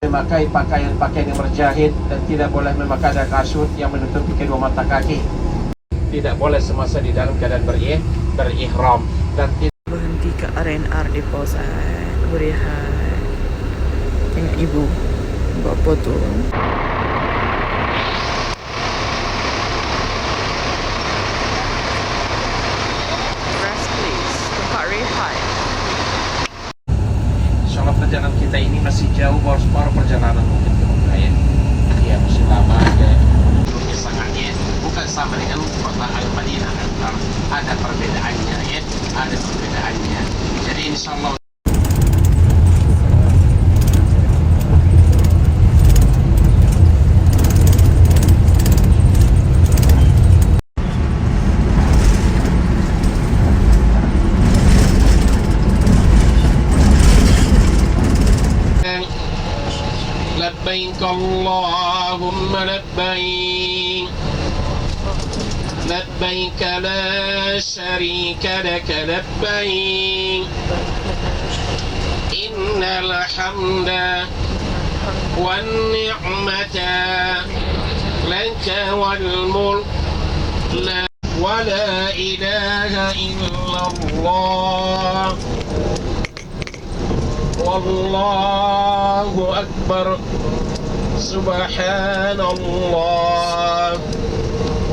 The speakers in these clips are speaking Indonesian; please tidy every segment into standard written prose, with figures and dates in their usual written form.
memakai pakaian-pakaian yang berjahit dan tidak boleh memakai kasut yang menutupi kedua mata kaki. Tidak boleh semasa di dalam keadaan berihram dan berhenti ke RNR di pos Burihan. Tengok ibu buat foto. Rest please, tempat rehat. insyaallah perjalanan kita ini masih jauh, baru perjalanan mungkin ke Mekah ya. Ya masih lama ya. Dulunya sangatnya bukan sama dengan kota Al-Madinah, ada perbedaannya ya, ada perbedaannya. Jadi insyaallah لبيك اللهم لبيك لبيك لا شريك لك لبيك إن الحمد والنعمة لك والملك ولا إله إلا الله والله أكبر سبحان الله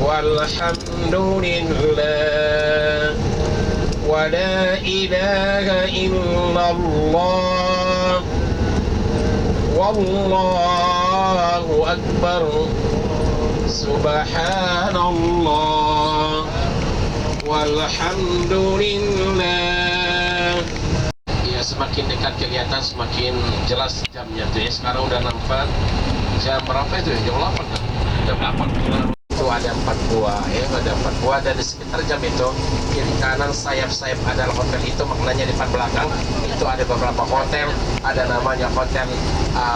والحمد لله ولا إله إلا الله والله أكبر سبحان الله والحمد لله. Semakin dekat kelihatan semakin jelas jamnya tuh ya. Sekarang udah nampak jam berapa itu ya? Jam 8 kan? Jam 8 itu ada 4 buah ya, ada 4 buah dan di sekitar jam itu kiri kanan sayap-sayap adalah hotel itu, maknanya di depan belakang itu ada beberapa hotel, ada namanya Hotel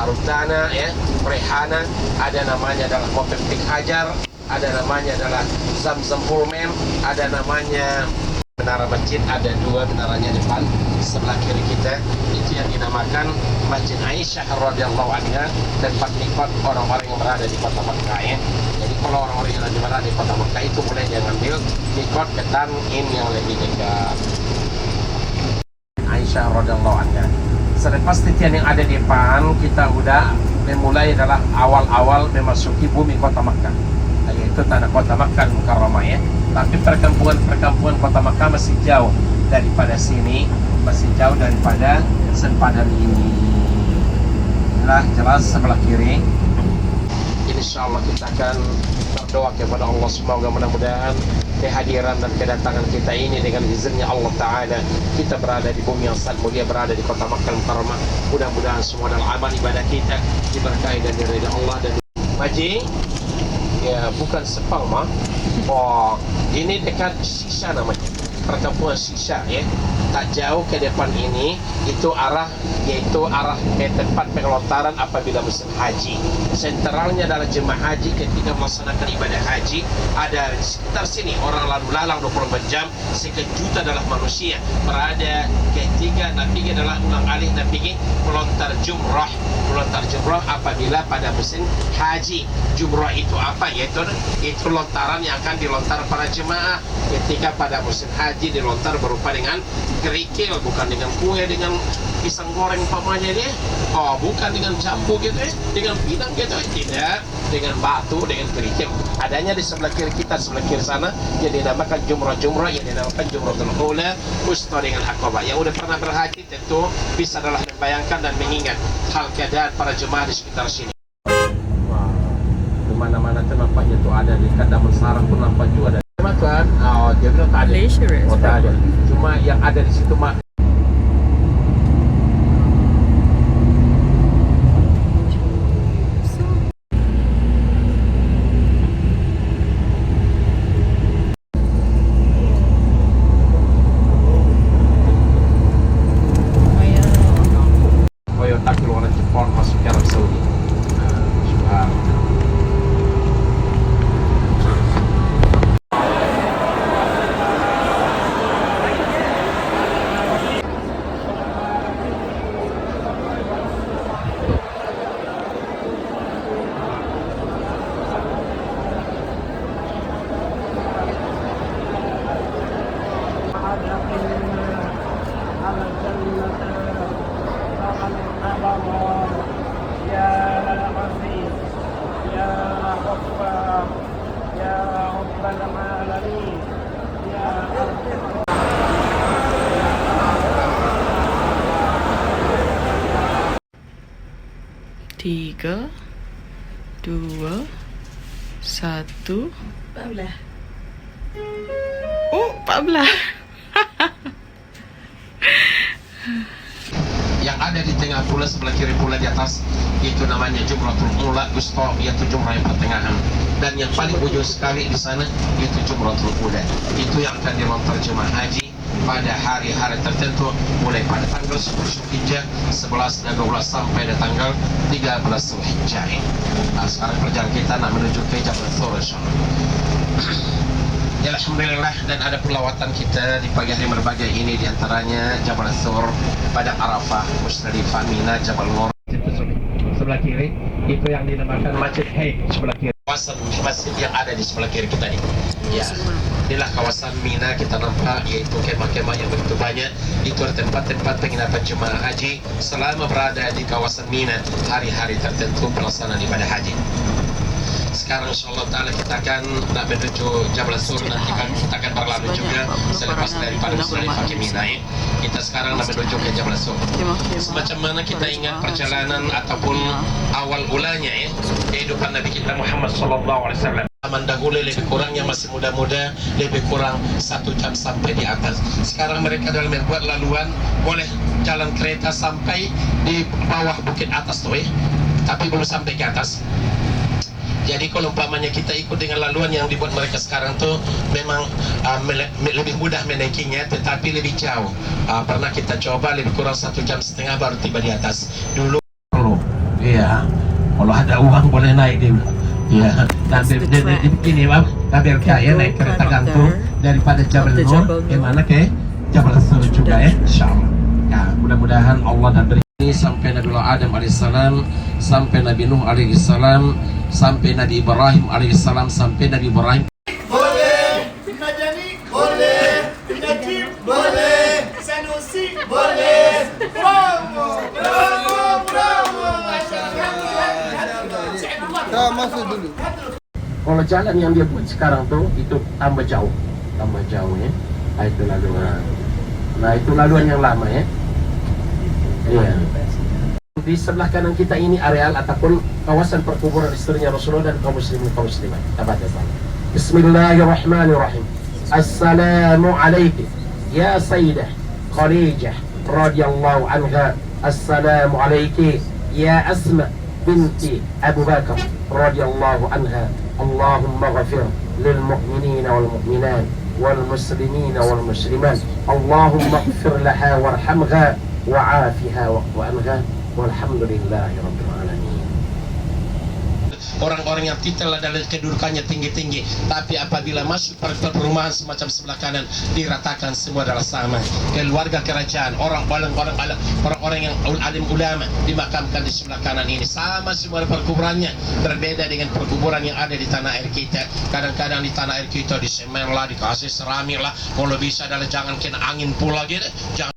Rutana ya, Rehana, ada namanya adalah Hotel Tik Hajar, ada namanya adalah Zamzam Pullman, ada namanya menara masjid, ada 2 menaranya depan sebelah kiri kita, itu yang dinamakan Masjid Aisyah radhiyallahu anha, tempat mikot orang-orang yang berada di kota Mekah ya. Jadi kalau orang-orang yang berada di kota Mekah itu boleh dia ngambil mikot ke Tan'im yang lebih dekat. Aisyah radhiyallahu anha. Selepas titian yang ada di depan, kita udah memulai adalah awal-awal memasuki bumi kota Mekah, yaitu tanah kota Mekah Mukarramah ya. Tapi perkampungan kota Mekah masih jauh daripada sini, masih jauh daripada sempadan ini. Inilah jelas sebelah kiri. Insyaallah kita akan berdoa kepada Allah, semoga mudah-mudahan kehadiran dan kedatangan kita ini dengan izinnya Allah Ta'ala, kita berada di bumi yang sangat mulia, berada di kota Makkah Mukarramah. Mudah-mudahan semua dalam amal ibadah kita diberkahi dan diridai Allah. Dan Maji ya, bukan Sepang mah. Oh, ini dekat Shisha namanya, perkampungan Shisha ya. Tak jauh ke depan ini itu arah, yaitu arah ke tempat pengelontaran apabila musim haji. Sentralnya adalah jemaah haji ketika melaksanakan ibadah haji. Ada di sekitar sini orang lalu lalang 24 jam, sekejuta adalah manusia berada ketika Nabi adalah ulang alih Nabi melontar jumrah. Melontar jumrah apabila pada musim haji. Jumrah itu apa? Yaitu itu lontaran yang akan dilontar para jemaah ketika pada musim haji, dilontar berupa dengan kerikil, bukan dengan kue, dengan pisang goreng pamannya dia. Oh, bukan dengan jambu gitu ya, dengan pinang gitu ya. Tidak, dengan batu, dengan kerikil. Adanya di sebelah kiri kita, sebelah kiri sana, yang dinamakan jumrah-jumrah, yang dinamakan jumratul ula, usta dengan akobah. Yang udah pernah berhaji tentu bisa adalah membayangkan dan mengingat hal keadaan para jemaah di sekitar sini. Wah, di mana-mana tuh nampaknya tuh ada, di Kadamun Sarang pun nampak juga ada. Kan? Oh, dia bilang tak ada. Oh, tak ada. Cuma yang ada di situ mah Toyota keluaran Jepang masuk ke Arab Saudi. رمضان يا العزيز يا غفار يا رب العالمين يا أرحم. Tiga, dua, satu. 14. Oh, 14. Yang ada di tengah pula, sebelah kiri pula di atas, itu namanya Jumratul Ula Gusto, yaitu jumrah yang pertengahan. Dan yang paling ujung sekali di sana itu Jumratul Ula. Itu yang akan dilontar jemaah haji pada hari-hari tertentu, mulai pada tanggal 10 Zulhijjah, 11 dan 12 sampai pada tanggal 13 Zulhijjah. Nah, sekarang perjalanan kita nak menuju ke Jabal Thur, insyaallah. Ya, alhamdulillah, dan ada pelawatan kita di pagi hari berbagai ini, diantaranya Jabal Thur, Padang Arafah, Musdalifah, Mina, Jabal Nur. Sebelah kiri itu yang dinamakan Masjid Haid, sebelah kiri. Kawasan masjid yang ada di sebelah kiri kita ini. Ya, inilah kawasan Mina kita nampak, yaitu kemah-kemah yang begitu banyak. Itu tempat-tempat penginapan jemaah haji selama berada di kawasan Mina hari-hari tertentu pelaksanaan ibadah haji. Sekarang insyaallah ta'ala kita akan nak menuju Jabal Thur, nanti kan kita akan berlalu juga selepas daripada Musdalifah ke Mina. Kita sekarang nak menuju ke Jabal Thur. Semacam mana kita ingat perjalanan ataupun awal mulanya kehidupan Nabi kita Muhammad sallallahu alaihi wasallam. Zaman dahulu lebih kurangnya masih muda-muda, lebih kurang 1 jam sampai di atas. Sekarang mereka dalam membuat laluan boleh jalan kereta sampai di bawah bukit atas tuh tapi belum sampai ke atas. Jadi kalau umpamanya kita ikut dengan laluan yang dibuat mereka sekarang tuh memang lebih mudah menaikinya, tetapi lebih jauh. Pernah kita coba lebih kurang 1,5 jam baru tiba di atas. Dulu iya, kalau ada uang boleh naik dulu. Ya, nanti begini bang, kabel kaya naik kereta gantung daripada Jabal Nur, gimana ke Jabal Thur juga ya, insyaallah. Ya, mudah-mudahan Allah dan beri ini sampai Nabi Adam alaihissalam, sampai Nabi Nuh alaihissalam, sampai Nabi Ibrahim alaihissalam, sampai Nabi Ibrahim. Boleh, Najani boleh, Najib boleh, Sanusi boleh. Bravo, bravo, bravo. Masuk dulu. Kalau jalan yang dia buat sekarang tuh itu tambah jauh ya. Itu laluan. Nah, itu laluan yang lama ya. Iya. Di sebelah kanan kita ini areal ataupun kawasan perkuburan istrinya Rasulullah dan kaum muslimin kaum muslimat. Bismillahirrahmanirrahim. Assalamu alaikum ya Sayyidah Khadijah radhiyallahu anha. Assalamu alaikum ya Asma binti Abu Bakar radhiyallahu anha. Allahumma ghafir lil mu'minina wal mu'minat wal muslimina wal muslimat. Allahumma ghafir laha warhamha wa'afiha wa'fu anha walhamdulillahi rabbil alamin. Orang-orang yang titel adalah kedudukannya tinggi-tinggi, tapi apabila masuk perumahan semacam sebelah kanan diratakan semua adalah sama. Keluarga kerajaan, orang-orang yang alim ulama dimakamkan di sebelah kanan ini sama semua perkuburannya, berbeda dengan perkuburan yang ada di tanah air kita. Kadang-kadang di tanah air kita di semen lah, dikasih seramik lah, kalau bisa adalah jangan kena angin pula gitu. Jangan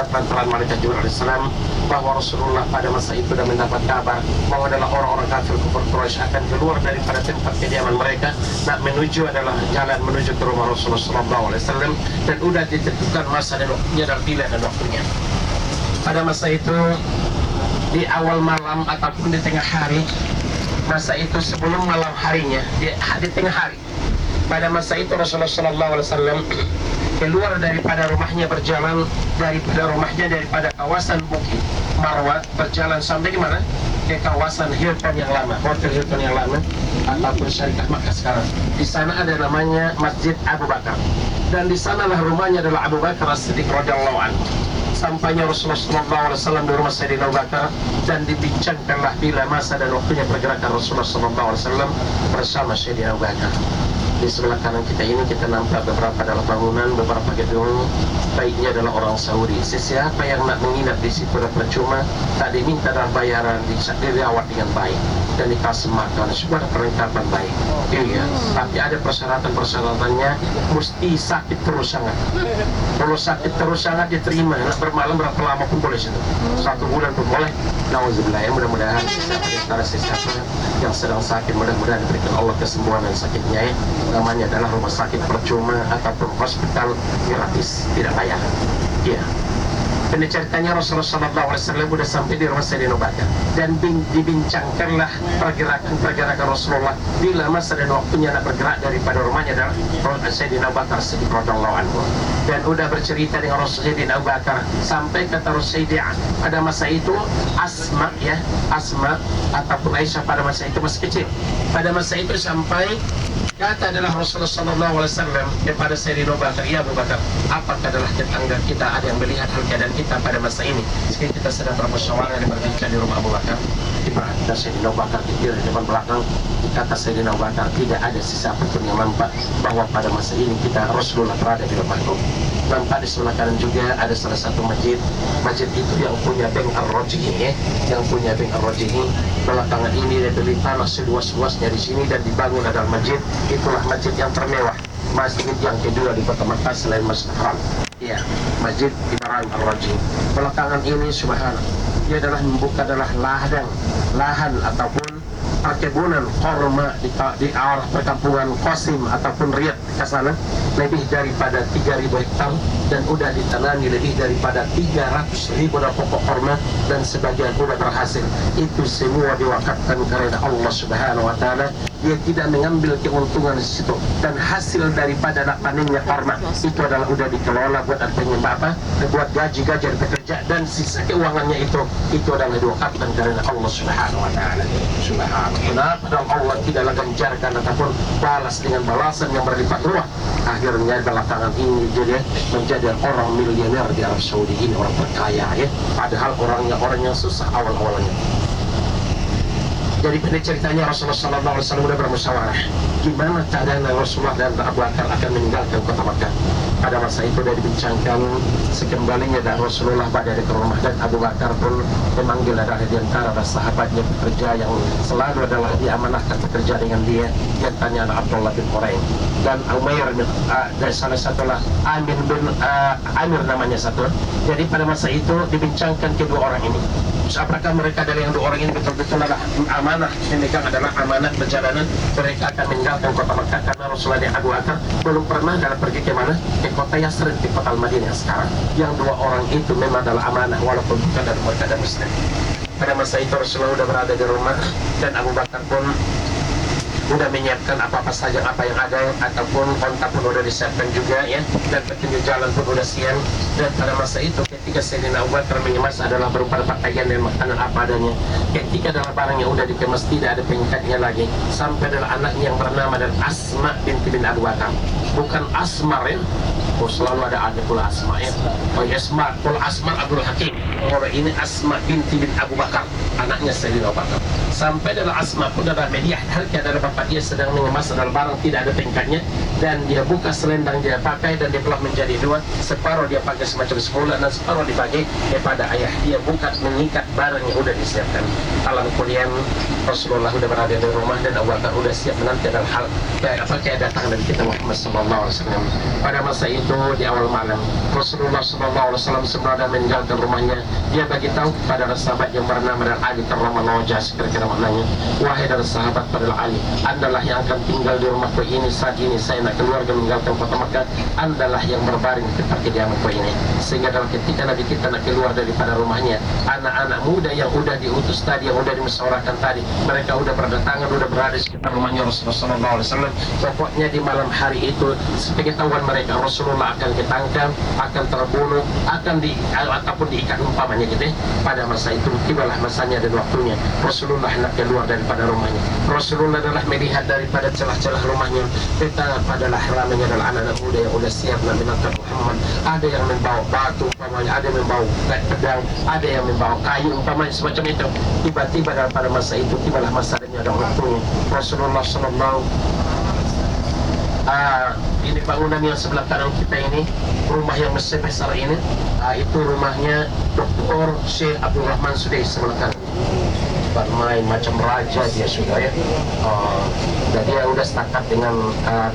berita perantaraan malaikat Jibril alaihissalam bahwa Rasulullah pada masa itu sudah mendapat kabar bahwa adalah orang-orang kafir kufur Quraisy akan keluar daripada tempat kediaman mereka nak menuju adalah jalan menuju ke rumah Rasulullah SAW, dan sudah ditentukan masa dan waktunya dan pilihan dan waktunya. Pada masa itu di awal malam ataupun di tengah hari, masa itu sebelum malam harinya, di tengah hari, pada masa itu Rasulullah SAW keluar daripada rumahnya, berjalan daripada kawasan Bukit Marwah, berjalan sampai di mana? Ke kawasan Hilton yang lama, Hotel Hilton yang lama ataupun Syarikah Makkah sekarang. Di sana ada namanya Masjid Abu Bakar, dan di sanalah rumahnya adalah Abu Bakar As-Siddiq radhiyallahu anhu. Sampainya Rasulullah SAW di rumah Sayyidina Abu Bakar, dan dibincangkanlah bila masa dan waktunya pergerakan Rasulullah SAW bersama Sayyidina Abu Bakar. Di sebelah kanan kita ini kita nampak beberapa dalam bangunan, beberapa gedung, baiknya adalah orang Saudi. Siapa yang nak menginap di situ dah percuma, tak diminta dalam bayaran, dirawat dengan baik dan dikasih makan, semua ada perlengkapan baik. Iya, tapi ada persyaratannya, mesti sakit terus sangat. Kalau sakit terus sangat diterima, nak bermalam berapa lama pun boleh situ. 1 bulan pun boleh. Nauzubillah, ya mudah-mudahan siapa yang sedang sakit, mudah-mudahan diberikan Allah kesembuhan dan sakitnya ya. Namanya adalah rumah sakit percuma ataupun hospital gratis, tidak bayar. Iya. Dan ceritanya Rasulullah SAW sudah sampai di rumah Sayyidina Abu Bakar, dan dibincangkanlah pergerakan Rasulullah bila masa dan waktunya nak bergerak daripada rumahnya adalah Sayyidina Abu Bakar Siddiq radhiyallahu anhu. Dan sudah bercerita dengan Sayyidina Abu Bakar sampai kata Rasulullah pada masa itu Asma ataupun Aisyah pada masa itu masih kecil. Pada masa itu sampai kata adalah Rasulullah SAW kepada Sayyidina Abu Bakar, ya Abu Bakar, apakah adalah tetangga kita ada yang melihat hal keadaan kita pada masa ini? Sekarang kita sedang bermusyawarah dan berbincang di rumah Abu Bakar. Diperhatikan Sayyidina Abu Bakar di depan belakang. Kata Sayyidina Abu Bakar, tidak ada siapa pun yang nampak bahwa pada masa ini kita Rasulullah berada di rumahku. Nampak di sebelah kanan juga ada salah satu masjid. Masjid itu yang punya Bank Ar-Rajihi, yang punya Bank Ar-Rajihi. Belakangan ini dia beli tanah seluas-luasnya di sini dan dibangun adalah masjid. Itulah masjid yang termewah, masjid yang kedua di kota Makkah selain Masjid Haram. Ya, Masjid Ibrahim Ar-Rajihi. Belakangan ini subhanallah, dia adalah membuka adalah lahan ataupun perkebunan korma di arah perkampungan Qasim ataupun Riyadh ke sana, lebih daripada 3.000 hektar, dan sudah ditanami lebih daripada 300.000 pokok korma, dan sebagian sudah berhasil. Itu semua diwakafkan karena Allah Subhanahu wa taala. Dia tidak mengambil keuntungan di situ, dan hasil daripada panennya korma itu adalah sudah dikelola buat apa? Buat gaji-gaji pekerja, dan sisa keuangannya itu adalah diwakafkan karena Allah Subhanahu wa taala. Subhanallah. Kenapa Allah tidaklah ganjarkan ataupun balas dengan balasan yang berlipat ruah? Akhirnya belakangan ini jadi menjadi orang miliuner di Arab Saudi ini, orang berkaya ya. Padahal orang yang susah awal-awalnya. Jadi pada ceritanya Rasulullah SAW sudah bermusyawarah gimana keadaan Rasulullah dan Abu Bakar akan meninggalkan kota Makkah. Pada masa itu sudah dibincangkan sekembalinya dan Rasulullah pada ke rumah, dan Abu Bakar pun memanggil adalah di antara sahabatnya pekerja yang selalu adalah diamanahkan bekerja dengan dia. Dia tanya anak Abdullah bin Qurain dan Umair dan salah satulah Amir namanya satu. Jadi pada masa itu dibincangkan kedua orang ini, apakah mereka dari yang dua orang ini betul-betul adalah amanah, memegang adalah amanah perjalanan mereka akan meninggalkan kota Makkah, karena Rasulullah dan Abu Bakar belum pernah dalam pergi ke mana? Ke kota Yasrib, di kota Al-Madinah sekarang. Yang dua orang itu memang adalah amanah walaupun bukan dalam mereka dan Muslim. Pada masa itu Rasulullah sudah berada di rumah, dan Abu Bakar pun sudah menyiapkan apa-apa saja apa yang ada, ataupun onta pun sudah disiapkan juga ya, dan petunjuk jalan pun sudah siap. Dan pada masa itu ketika Sayyidina Abu Bakar mengemas adalah berupa pakaian dan makanan apa adanya. Ketika adalah barang yang sudah dikemas tidak ada pengikatnya lagi, sampai adalah anaknya yang bernama dan Asma binti bin Abu Bakar, bukan Asmar ya. Oh, selalu ada pula Asma ya. Oh ya, Asma, kalau Asma Abdul Hakim, orang ini Asma binti bin Abu Bakar, anaknya Sayyidina Abu Bakar. Sampai adalah Asma pun adalah media halnya adalah bapak dia sedang mengemas adalah barang tidak ada pengikatnya, dan dia buka selendang dia pakai, dan dia telah menjadi dua, separuh dia pakai semacam semula dan separuh dibagi kepada ayah. Dia buka mengikat barang yang udah disiapkan. Alam kemudian Rasulullah udah berada di rumah dan Abu Bakar udah siap menanti dalam hal kayak datang dari kita Muhammad sallallahu alaihi wasallam. Pada masa itu di awal malam Rasulullah sallallahu alaihi wasallam sebelum meninggalkan rumahnya, dia bagi tahu kepada sahabat yang bernama Ali karramallahu wajhah, kira-kira maknanya, wahai dari sahabat pada Ali, andalah yang akan tinggal di rumahku ini saat ini saya nak keluarga meninggalkan kota Makkah, andalah yang berbaring di tempat kediamanku ini. Sehingga dalam ketika Nabi kita nak keluar daripada rumahnya, anak-anak muda yang udah diutus tadi, yang udah dimusyawarahkan tadi, mereka udah berdatangan, udah berada di sekitar rumahnya Rasulullah sallallahu alaihi wasallam. Pokoknya di malam hari itu sepengetahuan mereka Rasulullah akan ketangkap, akan terbunuh, akan ataupun diikat umpamanya gitu ya. Pada masa itu tibalah masanya dan waktunya Rasulullah hendak keluar daripada rumahnya. Rasulullah adalah melihat daripada celah-celah rumahnya, betapa adalah ramainya adalah anak-anak muda yang sudah siap nak menangkap Muhammad. Ada yang membawa batu umpamanya, ada yang membawa pedang, ada yang membawa kayu umpamanya semacam itu. Tiba-tiba pada masa itu tibalah masanya dan waktunya Rasulullah sallallahu ini bangunan yang sebelah kanan kita ini, rumah yang besar ini, itu rumahnya Dr. Syekh Abdul Rahman Sudais sebelah kanan. Bermain macam raja dia sudah ya. Dan dia sudah sepakat dengan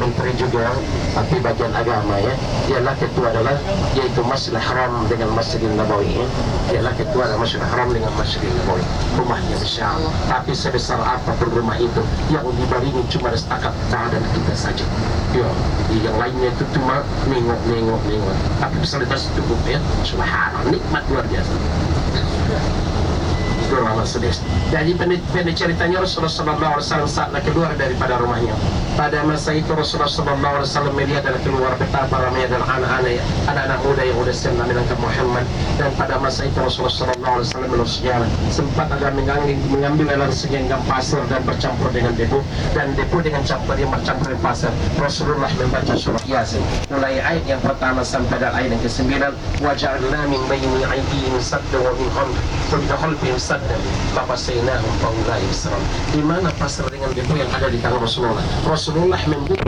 menteri juga, tapi bagian agama ya. Dialah ketua adalah yaitu Masjidil Haram dengan Masjidil Nabawi ya. Dialah ketua adalah Masjidil Haram dengan Masjidil Nabawi. Rumahnya besar, tapi sebesar apapun rumah itu yang dibaringi cuma setakat badan kita saja. Ya, yang lainnya itu cuma nengok. Tapi fasilitas cukup ya. Subhanallah, nikmat luar biasa. Rumah Sudais. Jadi pendek ceritanya Rasulullah sallallahu alaihi wasallam saat nak keluar daripada rumahnya. Pada masa itu Rasulullah sallallahu alaihi wasallam melihat dan keluar betapa ramai dan anak-anak muda yang sudah siap menangkap Muhammad. Dan pada masa itu Rasulullah sallallahu alaihi wasallam menerus jalan. Sempat agak mengambil dalam segenggam pasir dan bercampur dengan debu, dan debu dengan campur yang bercampur dengan pasir. Rasulullah membaca surah Yasin mulai ayat yang pertama sampai dan ayat yang ke-9. Waja'alna min baini aydihim saddan wa min khalfihim saddan fafasaynahum faulai bisram. Di mana pasir dengan debu yang ada di tangan Rasulullah membuka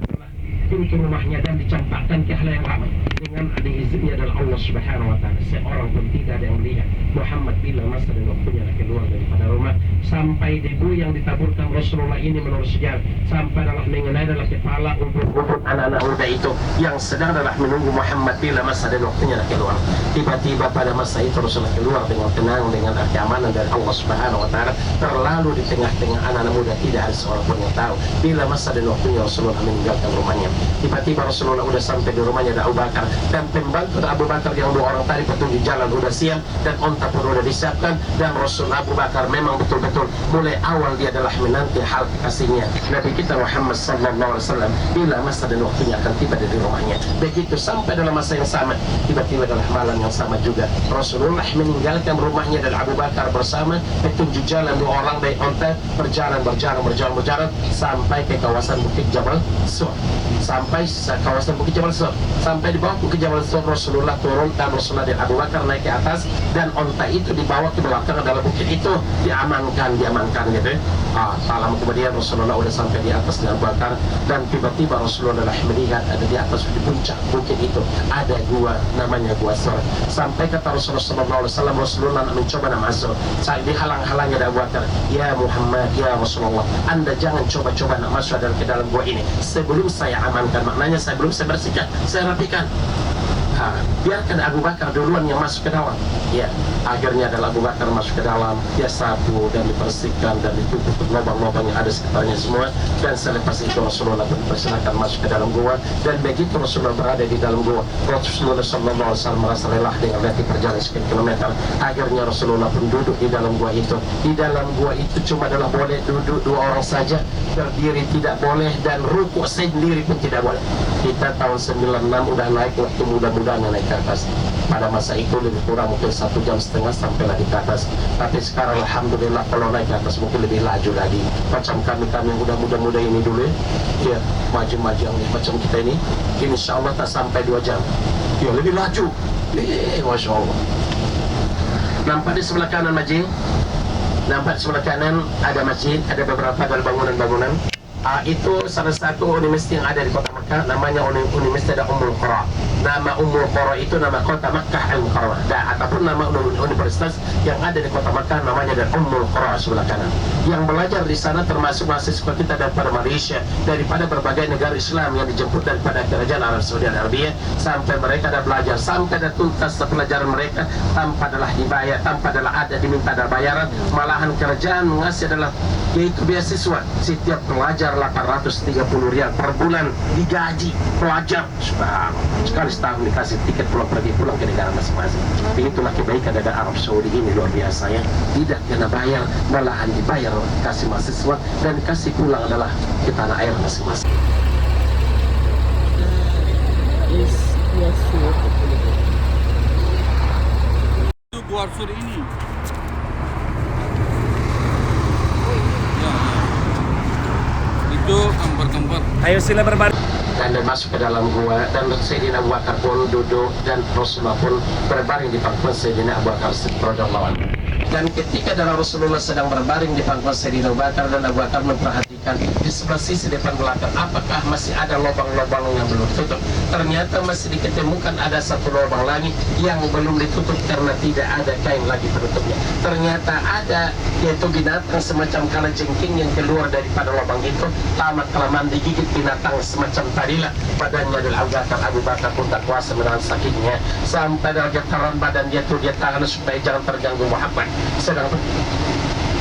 pintu rumahnya dan dicampakkan ke halayak ramai dengan ada izinnya adalah Allah Subhanahu wa taala. Seorang pun tidak ada yang melihat Muhammad bila masa dan waktunya nak keluar daripada rumah, sampai debu yang ditaburkan Rasulullah ini menurut sejarah sampai adalah mengenai adalah kepala untuk anak-anak muda itu yang sedang adalah menunggu Muhammad bila masa dan waktunya nak keluar. Tiba-tiba pada masa itu Rasulullah keluar dengan tenang, dengan keamanan dari Allah Subhanahu wa taala. Terlalu di tengah-tengah anak-anak muda, tidak ada seorang pun yang tahu bila masa dan waktunya Rasulullah meninggalkan rumahnya. Tiba-tiba Rasulullah sudah sampai di rumahnya ada Abu Bakar, dan pembantu Abu Bakar yang dua orang tadi petunjuk jalan sudah siap dan onta pun sudah disiapkan. Dan Rasul Abu Bakar memang betul-betul mulai awal dia adalah menanti hal kekasihnya Nabi kita Muhammad sallallahu alaihi wasallam bila masa dan waktunya akan tiba dari rumahnya. Begitu sampai dalam masa yang sama, tiba-tiba adalah malam yang sama juga Rasulullah meninggalkan rumahnya dan Abu Bakar bersama petunjuk jalan dua orang dari onta berjalan sampai ke kawasan Bukit Jabal Sur. Sampai kawasan Bukit Jabal Sur, sampai di bawah Bukit Jabal Sur Rasulullah turun dan Rasulullah dan Abu Bakar naik ke atas, dan onta itu dibawa ke belakang dalam bukit itu diamankan gitu. Malam kemudian Rasulullah sudah sampai di atas dengan Abu Bakar, dan tiba-tiba Rasulullah melihat ada di atas di puncak bukit itu ada gua namanya Gua Sur. Sampai kata Rasulullah sallallahu alaihi wasallam, Rasulullah nak mencoba nak masuk, saat dihalang-halangi ada Abu Bakar, ya Muhammad, ya Rasulullah, Anda jangan coba-coba nak masuk ke dalam gua ini sebelum saya amankan. Maknanya sebelum saya bersihkan, saya rapikan. Biarkan Abu Bakar duluan yang masuk ke dalam. Ya, akhirnya adalah Abu Bakar masuk ke dalam, dia sapu dan dibersihkan dan ditutup lubang-lubang yang ada sekitarnya semua. Dan selepas itu Rasulullah pun dipersilakan masuk ke dalam gua. Dan begitu Rasulullah berada di dalam gua, Rasulullah sallallahu alaihi wasallam merasa lelah dengan letih perjalanan sekian kilometer. Akhirnya Rasulullah pun duduk di dalam gua itu. Di dalam gua itu cuma adalah boleh duduk dua orang saja, berdiri tidak boleh, dan rukuk sendiri pun tidak boleh. Kita tahun 96 udah naik waktu muda-mudahan naik ke atas. Pada masa itu lebih kurang mungkin 1,5 jam sampailah di atas. Tapi sekarang alhamdulillah kalau naik ke atas mungkin lebih laju lagi. Macam kami yang udah muda-muda ini dulu ya, maju-maju yang macam kita ini, insya Allah tak sampai 2 jam. Ya lebih laju. Masya Allah. Nampak di sebelah kanan masjid? Nampak di sebelah kanan ada masjid, ada beberapa bangunan-bangunan. Itu salah satu universitas yang ada di kota Makkah, namanya Universitas Ummul Qura. Nama Ummul Qura itu nama kota Makkah Al-Mukarramah. Ataupun nama universitas yang ada di kota Makkah namanya dari Ummul Qura sebelah kanan. Yang belajar di sana termasuk mahasiswa kita daripada Malaysia, daripada berbagai negara Islam yang dijemput daripada kerajaan Arab Saudi Arabia, sampai mereka dah belajar, sampai dah tuntas pelajaran mereka tanpa adalah dibayar, tanpa adalah ada diminta ada bayaran. Malahan kerajaan mengasih adalah yaitu beasiswa setiap pelajar 830 rial per bulan digaji pelajar. Subhanallah, sekali setahun dikasih tiket pulang pergi pulang ke negara masing-masing. Itulah kebaikan dari Arab Saudi ini, luar biasa ya. Tidak kena bayar, malahan dibayar, kasih mahasiswa dan kasih pulang adalah ke tanah air masing-masing. Itu buat sur ini. Itu gambar-gambar. Ayo sila berbaring. Dan masuk ke dalam gua, dan Sayyidina Abu Bakar pun duduk, dan Rasulullah pun berbaring di pangkuan Sayyidina Abu Bakar radhiyallahu anhu. Dan ketika dalam Rasulullah sedang berbaring di pangkuan Sayyidina Abu Bakar, dan Abu Bakar memperhatikan di sebelah sisi depan belakang apakah masih ada lubang-lubang yang belum ditutup. Ternyata masih diketemukan ada satu lubang lagi yang belum ditutup karena tidak ada kain lagi penutupnya. Ternyata ada yaitu binatang semacam kalajengking yang keluar daripada lubang itu. Lama-kelamaan digigit binatang semacam tadilah badannya adalah Abu Bakar pun tak kuasa menahan sakitnya, sampai dalam getaran badan dia tuh dia tahan supaya jangan terganggu Muhammad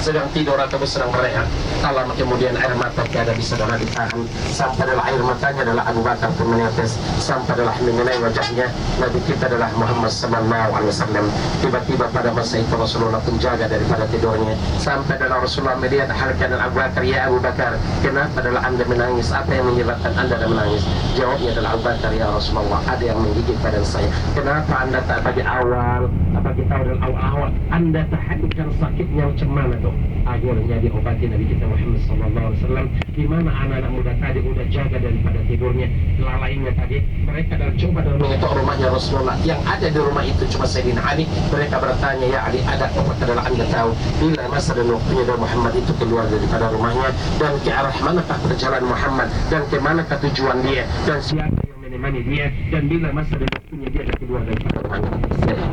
sedang tidur atau sedang berehat. Lama kemudian air mata tiada bisa dalam ditahan, sampai adalah air matanya adalah Abu Bakar pun menetes, sampai adalah mengenai wajahnya Nabi kita adalah Muhammad sallallahu alaihi wasallam. Tiba-tiba pada masa itu Rasulullah pun jaga daripada tidurnya, sampai adalah Rasulullah melihat hal keadaan Abu Bakar. Ya Abu Bakar, kenapa adalah anda menangis? Apa yang menyebabkan anda menangis? Jawabnya adalah Abu Bakar, ya Rasulullah, ada yang menggigit badan saya. Kenapa anda tak bagi awal? Apa kita dalam awal anda tahankan sakitnya macam mana tuh? Akhirnya diobati Nabi kita Muhammad sallallahu alaihi wasallam. Di mana anak-anak muda tadi udah jaga daripada tidurnya, lalainya tadi mereka dah coba dalam mengetok rumahnya Rasulullah. Yang ada di rumah itu cuma Sayyidina Ali. Mereka bertanya, ya Ali, ada apa adalah anda tahu bila masa dan waktunya dari Muhammad itu keluar daripada rumahnya, dan ke arah manakah perjalanan Muhammad, dan ke manakah tujuan dia, dan siapa yang menemani dia, dan bila masa dan waktunya dia keluar daripada rumahnya.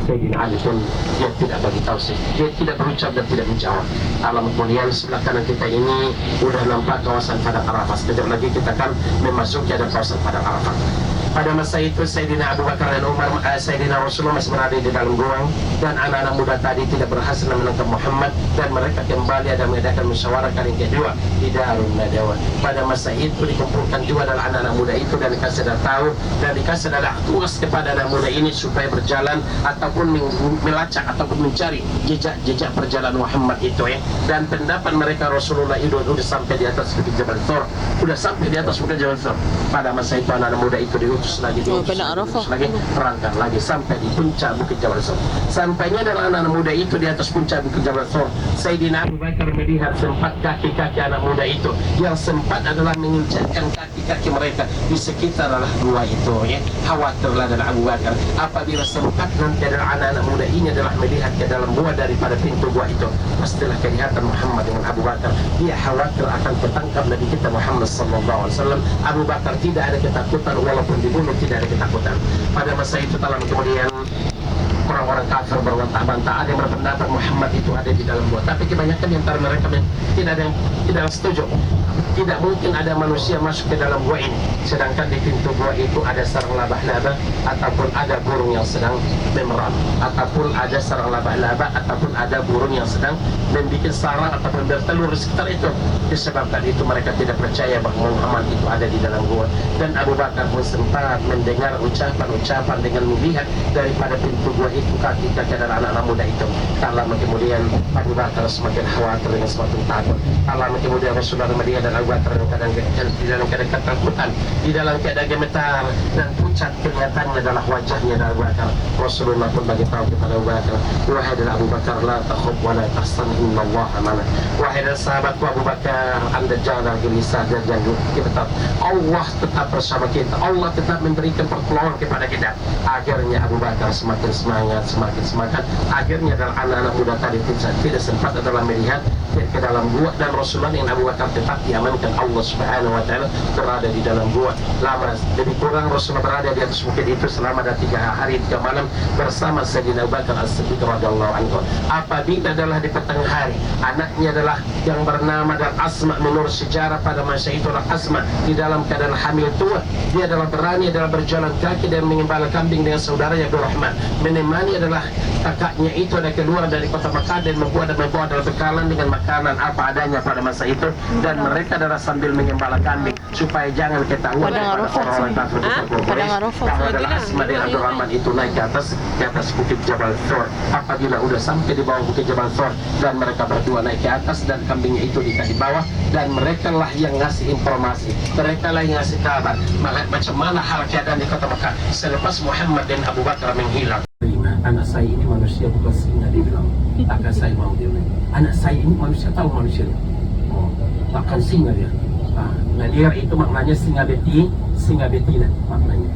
Sayyidina Ali pun dia tidak bagi tahu sih, dia tidak berucap dan tidak menjawab. Alam kemudian sebelah kanan kita ini udah nampak kawasan Padang Arafah. Sekejap lagi kita akan memasuki ada kawasan Padang Arafah. Pada masa itu Sayyidina Abu Bakar dan Umar, Sayyidina Rasulullah masih berada di dalam gua, dan anak-anak muda tadi tidak berhasil menangkap Muhammad, dan mereka kembali ada mengadakan musyawarah kali kedua di Darun Nadawah. Pada masa itu dikumpulkan juga adalah anak-anak muda itu, dan dikasih dah tahu dan dikasih adalah tugas kepada anak muda ini supaya berjalan ataupun melacak ataupun mencari jejak perjalanan Muhammad itu ya. Dan pendapat mereka Rasulullah itu sudah sampai di atas Bukit Jabal Thur, sudah sampai di atas Bukit Jabal Thur. Pada masa itu anak-anak muda itu diutus lagi terangkan lagi sampai di puncak Bukit Jabal Thur. Sampainya adalah anak-anak muda itu di atas puncak Bukit Jabal Thur, Sayyidina Abu Bakar melihat sempat kaki-kaki anak muda itu yang sempat adalah menginjakkan kaki-kaki mereka di sekitar adalah gua itu ya. Khawatirlah adalah Abu Bakar apabila sempat nanti adalah anak-anak muda ini adalah melihat ke dalam gua daripada pintu gua itu, pastilah kelihatan Muhammad dengan Abu Bakar. Dia khawatir akan tertangkap Nabi kita Muhammad sallallahu alaihi wasallam. Abu Bakar tidak ada ketakutan, walaupun dibunuh tidak ada ketakutan. Pada masa itu dalam kemudian orang-orang kafir berbantah-bantah, ada yang berpendapat Muhammad itu ada di dalam gua, tapi kebanyakan di antara mereka tidak ada yang tidak setuju. Tidak mungkin ada manusia masuk ke dalam gua ini, sedangkan di pintu gua itu ada sarang laba-laba ataupun ada burung yang sedang memerah, ataupun ada sarang laba-laba ataupun ada burung yang sedang membuat sarang ataupun bertelur di sekitar itu. Disebabkan itu mereka tidak percaya bahawa Muhammad itu ada di dalam gua. Dan Abu Bakar pun sempat mendengar ucapan-ucapan dengan melihat daripada pintu gua itu kaki-kaki adalah anak-anak muda itu. Tak lama kemudian Abu Bakar semakin khawatir dengan semakin takut. Tak lama kemudian Rasulullah melihat dan Abu Bakar di dalam keadaan ketakutan, di dalam keadaan gemetar, dan pucat kelihatannya adalah wajahnya Abu Bakar. Rasulullah pun bagi tahu kepada Abu Bakar, wahai adalah Abu Bakar, la takhuf wa la tahzan, innallaha ma'ana. Wahai sahabatku Abu Bakar, anda jangan gelisah dan jangan gemetar. Allah tetap bersama kita, Allah tetap memberikan pertolongan kepada kita. Akhirnya Abu Bakar semakin semangat. Akhirnya adalah anak-anak muda tadi tidak sempat adalah melihat ke dalam gua, dan Rasulullah dengan Abu Bakar tetap diaman ditanamkan Allah Subhanahu wa taala berada di dalam gua. Lama lebih kurang Rasulullah berada di atas bukit itu selama 3 hari 3 malam bersama Sayyidina Abu Bakar As-Siddiq radhiyallahu anhu. Apabila adalah di petang hari, anaknya adalah yang bernama dan Asma, menurut sejarah pada masa itu adalah Asma di dalam keadaan hamil tua. Dia adalah berani adalah berjalan kaki dan mengembala kambing dengan saudaranya Abdurrahman. Menemani adalah kakaknya itu ada keluar dari kota Makkah dan membawa adalah bekalan dengan makanan apa adanya pada masa itu, dan mereka adalah sambil mengembala kambing supaya jangan ketahuan daripada orang-orang kafir bahwa adalah Asma dan Abdurrahman itu naik ke atas bukit Jabal Thur. Apabila udah sampai di bawah bukit Jabal Thur dan mereka berdua naik ke atas dan kambingnya itu di bawah, dan mereka lah yang ngasih informasi, mereka lah yang ngasih kabar macam mana hal keadaan di kota Makkah selepas Muhammad dan Abu Bakar menghilang. Anak saya ini manusia bukan singa, dia bilang. Takkan saya mau dia bilang. Anak saya ini manusia, tahu manusia. Oh, takkan singa dia. Nah, dia itu maknanya singa betina maknanya.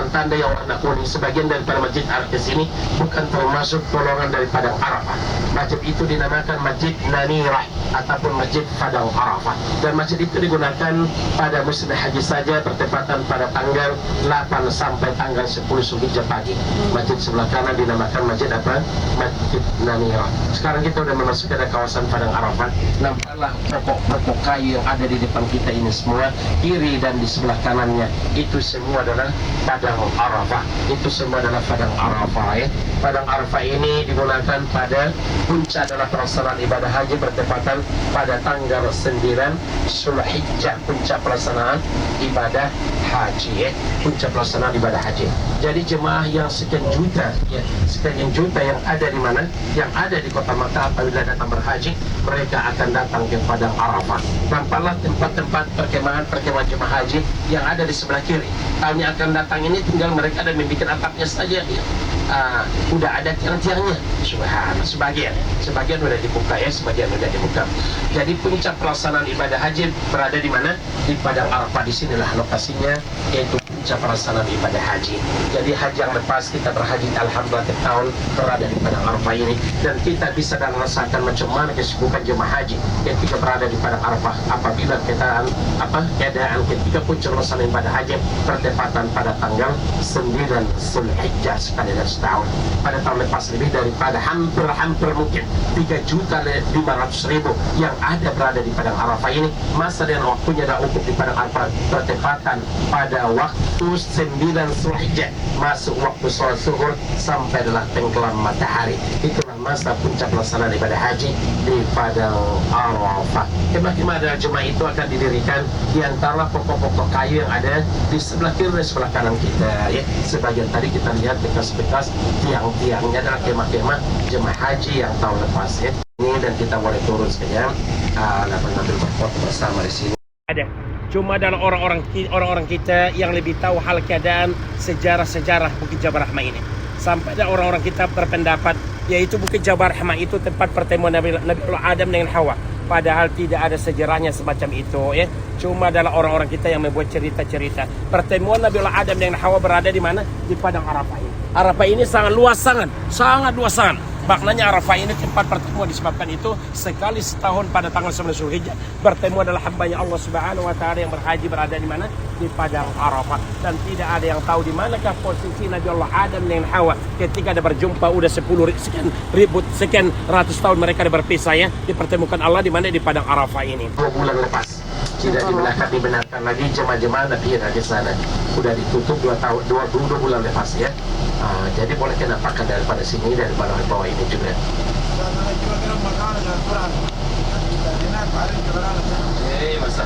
Tanda yang warna kuning, sebagian daripada masjid Al-Qis ini bukan termasuk golongan dari Padang Arafah. Masjid itu dinamakan Masjid Namirah ataupun Masjid Padang Arafah, dan masjid itu digunakan pada musim haji saja, bertepatan pada tanggal 8 sampai tanggal 10 Zulhijjah pagi. Masjid sebelah kanan dinamakan Masjid apa? Masjid Namirah. Sekarang kita sudah memasuki ke kawasan Padang Arafah. Nampaklah pokok-pokok kayu yang ada di depan kita ini semua, kiri dan di sebelah kanannya itu semua adalah Padang Arafah. Itu semua adalah Padang Arafah ya. Padang Arafah ini digunakan pada puncak adalah pelaksanaan ibadah haji, bertepatan pada tanggal 9 Zulhijjah, puncak pelaksanaan ibadah haji ya. Puncak pelaksanaan ibadah haji. Jadi jemaah yang sekian juta ya, sekian juta yang ada di mana? Yang ada di kota Makkah apabila datang berhaji, mereka akan datang ke Padang Arafah. Nampaklah tempat-tempat perkemahan jemaah haji yang ada di sebelah kiri. Tahun yang akan datang ini tinggal mereka dan membuat atapnya saja ya. Udah ada tiang-tiangnya, subhanallah. Sebagian udah dibuka ya, sebagian udah dibuka. Jadi puncak pelaksanaan ibadah haji berada di mana? Di Padang Arafah. Di sinilah lokasinya, yaitu puncak pelaksanaan ibadah haji. Jadi haji yang lepas kita berhaji alhamdulillah tahun berada di Padang Arafah ini, dan kita bisa dan merasakan macam mana kesibukan jemaah haji ketika berada di Padang Arafah apabila keadaan ketika puncak pelaksanaan ibadah haji bertepatan pada tanggal 9 Zulhijjah sekali dalam setahun. Pada tahun lepas lebih daripada hampir mungkin 3.500.000 yang ada berada di Padang Arafah ini. Masa dan waktunya dah untuk di Padang Arafah bertepatan pada waktu 9 Zulhijjah, masuk waktu sholat zuhur sampai adalah tenggelam matahari. Itulah masa puncak pelaksanaan ibadah haji di Padang Arafah. Kemah-kemah adalah jemaah itu akan didirikan di antara pokok-pokok kayu yang ada di sebelah kiri dan sebelah kanan kita ya. Sebagian tadi kita lihat bekas-bekas tiang-tiangnya adalah kemah-kemah jemaah haji yang tahun lepas ya. Ini dan kita boleh turun sekejap ambil berfoto bersama di sini. Ada cuma adalah orang-orang kita yang lebih tahu hal keadaan sejarah Bukit Jabal Rahmah ini. Sampai ada orang-orang kita berpendapat yaitu Bukit Jabal Rahmah itu tempat pertemuan Nabi Adam dengan Hawa. Padahal tidak ada sejarahnya semacam itu ya. Cuma adalah orang-orang kita yang membuat cerita-cerita. Pertemuan Nabi Adam dengan Hawa berada di mana? Di Padang Arafah ini. Arafah ini sangat luas sangat. Maknanya Arafah ini tempat pertemuan, disebabkan itu sekali setahun pada tanggal 9 Zulhijjah bertemu adalah hambanya Allah Subhanahu wa taala yang berhaji berada di mana? Di Padang Arafah. Dan tidak ada yang tahu di manakah posisi Nabi Allah Adam dengan Hawa ketika ada berjumpa udah sekian ratus tahun mereka ada berpisah ya, dipertemukan Allah di mana? Di Padang Arafah ini. 2 bulan lepas tidak dibenarkan lagi jemaah-jemaah Nabi yang ada di sana. Udah ditutup 2 bulan lepas ya. Jadi boleh kena pakai daripada sini, daripada bawah ini juga. Masa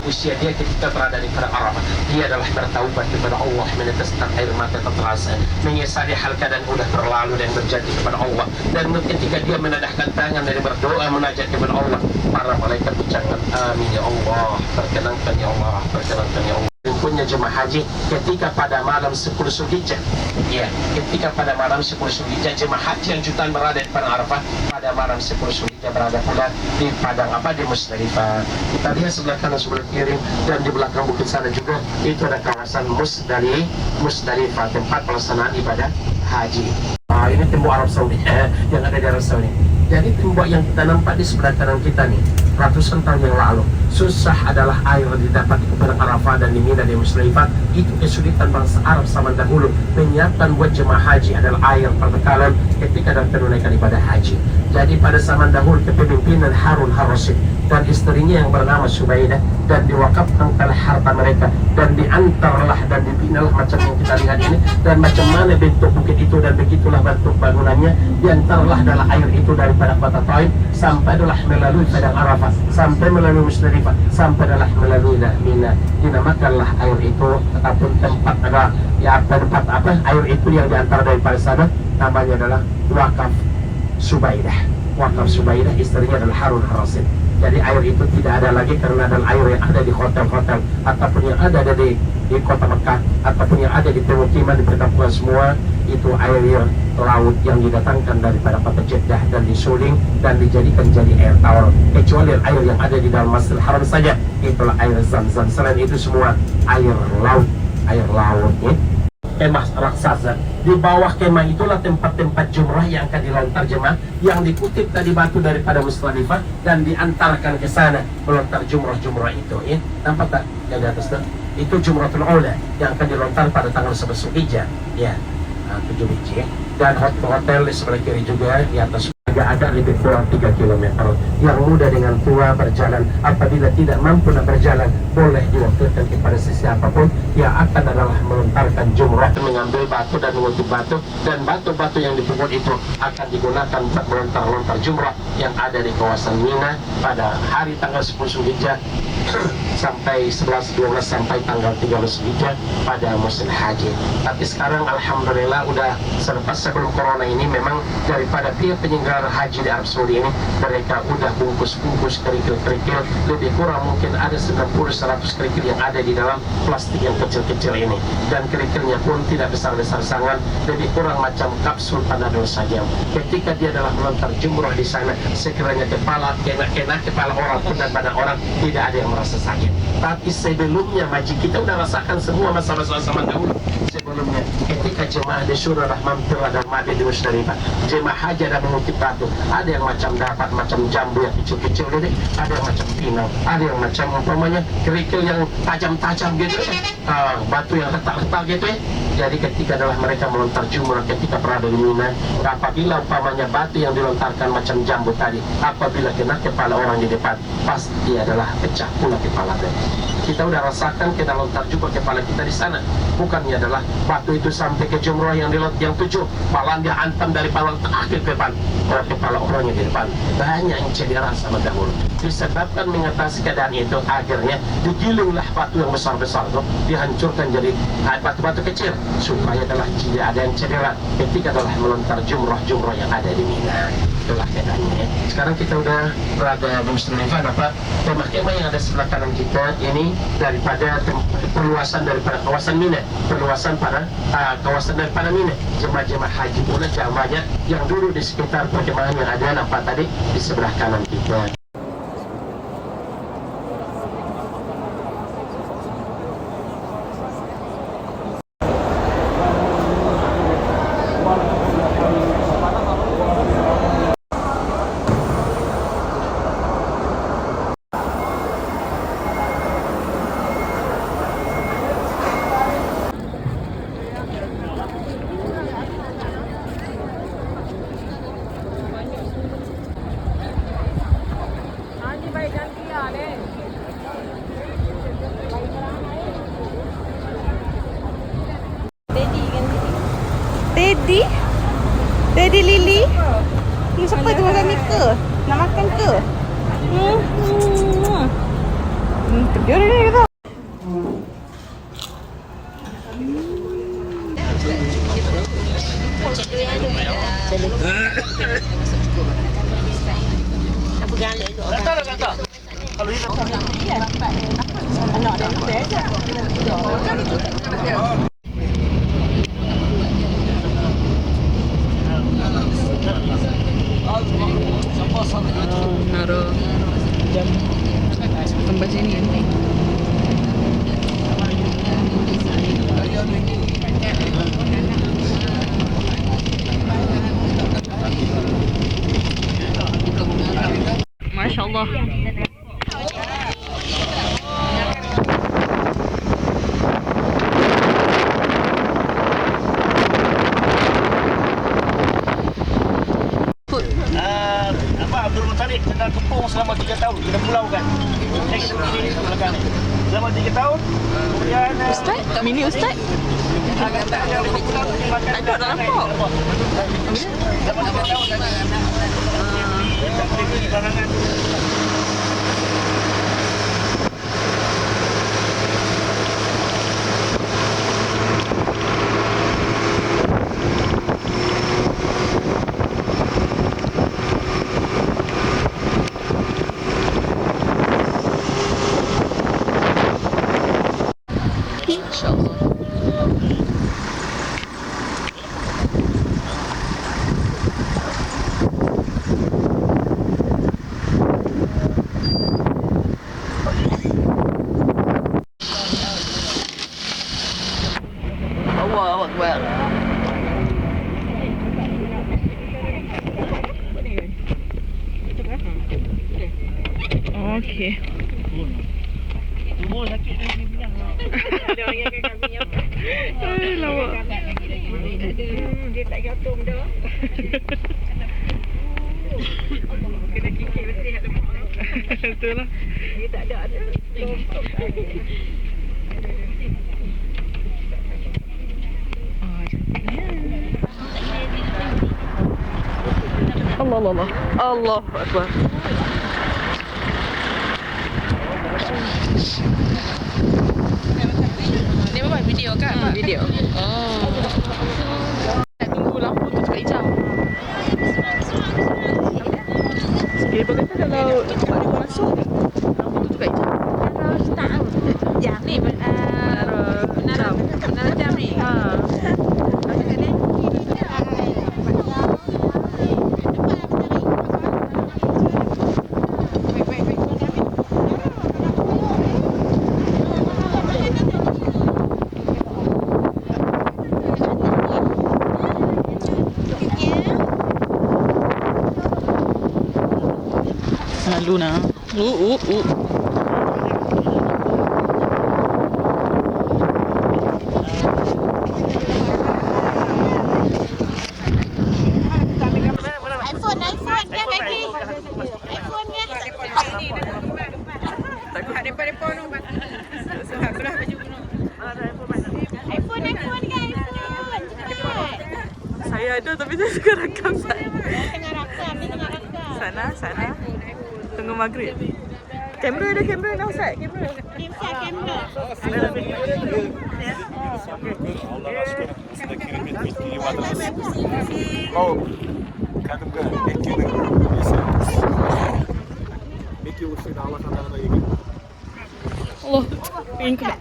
usia dia ketika berada di Padang Arafah, dia adalah bertaubat kepada Allah, meneteskan air mata terasa, menyesali hal keadaan sudah berlalu dan berjanji kepada Allah. Dan ketika dia menadahkan tangan dan berdoa munajat kepada Allah, para malaikat ucapkan amin ya Allah, perkenankan ya Allah, perkenankan ya Allah. Punya jemaah haji ketika pada malam 10 Zulhijjah ya, ketika pada malam 10 Zulhijjah jemaah haji yang jutaan berada di Padang Arafah pada malam 10 Zulhijjah berada pula di Padang di Musdalifah. Kita lihat sebelah kanan sebelah kiri dan di belakang bukit sana juga itu ada kawasan Musdalifah, tempat pelaksanaan ibadah haji. ini tembok Arab Saudi yang ada di Arab Saudi. Jadi tembok yang kita nampak di sebelah kanan kita nih ratusan tahun yang lalu, susah adalah air didapat di Padang Arafah dan di Mina di Musdalifah. Itu kesulitan bangsa Arab zaman dahulu menyiapkan buat jemaah haji adalah air perbekalan ketika dalam menunaikan ibadah haji. Jadi pada zaman dahulu kepemimpinan Harun Ar-Rasyid dan istrinya yang bernama Subaidah, dan diwakafkan telah harta mereka dan diantarlah dan dibinalah macam yang kita lihat ini, dan macam mana bentuk bukit itu dan begitulah bentuk bangunannya. Diantarlah adalah air itu daripada kota Taif sampai adalah melalui Padang Arafah, sampai melalui Musdalifah, sampai adalah melalui Mina. Dinamakanlah air itu ataupun tempat ada ya tempat apa air itu yang diantar daripada sana namanya adalah Wakaf Subaidah. Wakaf Subaidah istrinya adalah Harun Ar-Rasyid. Jadi air itu tidak ada lagi karena adalah air yang ada di hotel-hotel ataupun yang ada di kota Mekah ataupun yang ada di pemukiman di perkampungan semua, itu air laut yang didatangkan daripada kota Jeddah dan disuling dan dijadikan jadi air tawar. Kecuali air yang ada di dalam Masjidil Haram saja, itulah air Zam-Zam. Selain itu semua air laut ya. Kemah raksasa. Di bawah kemah itulah tempat-tempat jumrah yang akan dilontar jemaah, yang dikutip tadi batu daripada Musdalifah dan diantarkan ke sana melontar jumrah itu ya. Nampak tak yang di atas itu? Itu Jumratul Ula yang akan dilontar pada tanggal 11 Zulhijjah ya. 7 biji ya. Dan hotel di sebelah kiri juga di atas ada lebih kurang 3 km. Yang muda dengan tua berjalan, apabila tidak mampu nak berjalan, boleh diwakilkan kepada sesiapapun yang akan adalah melontarkan jumrah, mengambil batu dan mengutip batu, dan batu-batu yang dipukul itu akan digunakan untuk melontar jumrah yang ada di kawasan Mina pada hari tanggal 10 Zulhijjah sampai 11, 12 sampai tanggal 13 Zulhijjah pada musim haji. Tapi sekarang alhamdulillah udah selepas sebelum corona ini memang daripada pihak penyelenggara haji di Arab Saudi ini mereka udah bungkus-bungkus kerikil-kerikil, lebih kurang mungkin ada 90-100 kerikil yang ada di dalam plastik yang kecil-kecil ini, dan kerikilnya pun tidak besar-besar sangat, lebih kurang macam kapsul panadol saja. Ketika dia adalah melontar jumrah di sana, sekiranya kena kepala orang pun dan badan orang tidak ada yang merasa sakit. Tapi sebelumnya maji kita udah rasakan semua masa-masa zaman dahulu. Sebelumnya ketika jemaah disuruh mampir dan mati di Musdalifah, jemaah haji ada mengutip batu, ada yang macam dapat macam jambu yang kecil-kecil gitu, ada yang macam pinang, ada yang macam umpamanya kerikil yang tajam-tajam gitu ya, batu yang retak-retak gitu ya. Jadi ketika adalah mereka melontar jumrah ketika berada di Mina, apabila umpamanya batu yang dilontarkan macam jambu tadi, apabila kena kepala orang di depan, pasti adalah pecah pula kepala dia. Kita udah rasakan kita lontar juga kepala kita di sana. Bukannya adalah batu itu sampai ke jumrah yang 7, malah dia antam dari palang terakhir ke depan, kepala orangnya di depan. Banyak yang cedera sama dahulu. Disebabkan mengatasi keadaan itu, akhirnya digilinglah batu yang besar-besar itu, dihancurkan jadi batu-batu kecil supaya adalah tidak ada yang cedera ketika adalah melontar jumrah yang ada di Mina. Itulah keadaannya. Sekarang kita udah berada di Musdalifah, kemah-kemah yang ada sebelah kanan kita ini daripada perluasan daripada kawasan Mina, perluasan pada kawasan daripada Mina. Jemaah-jemaah haji pula jamaahnya yang dulu di sekitar perkemahan yang ada nampak tadi di sebelah kanan kita. Daddy Lily. Ni siapa tu makan ni ke? Nak makan ke? Dia kata. Naruh jam tambah sini kan. Allah. Abdul Muttalib kena kepung selama 3 tahun. Kita pulau kan. Jadi kita pergi di belakang ni. Selama 3 tahun. Kemudian Ustaz, tak mini Ustaz. tak ada dalam pok. Selama 3 tahun tak boleh beli barangan. Allahu Akbar. Okey. Tumbuh sakit ni bilang. Ada orang yang akan kami apa? Lawak. Dia tak gantung dah. Kena kikik bersih lemak tu. Betul lah. Dia tak ada. Allah Allah Allah. Allah Akbar. Ni apa video kan? Video. Oh. Tunggu lampu tu cakap hijau. Dia berkata kalau tempat dia masuk lampu tu cakap hijau. Menara stang. Yang ni menara jam ni. Ha. Luna. iPhone kan kaki. iPhone kan. Takut daripada phone tu. Sebab belah baju kuno. iPhone kan iPhone. Saya ada tapi saya suka rakam sana. Tengah rakam. Sana. Tunggu maghrib. Kamera ada dah Ustaz. Kamera. Kamera. Oh, kadang kan ekip ni. Ekip usia Allah sana lagi. Allah. Pingkat.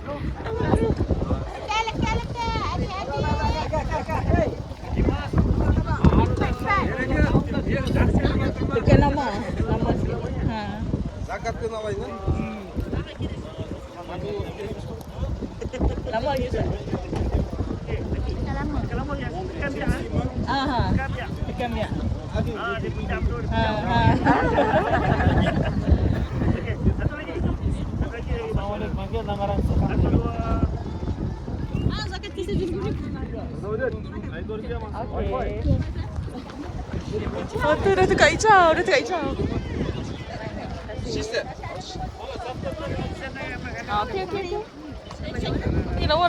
Tekan nama. Ha. Zakat ke nama ini? Lama lagi Ustaz. Aha. Tekan dia. Dia pinjam tu. Ha. Satu lagi. Mau nak panggil nama Zakat kisah dulu. Okey. Oh tu dah tekak hijau, Sister. Okey. Ni lawa.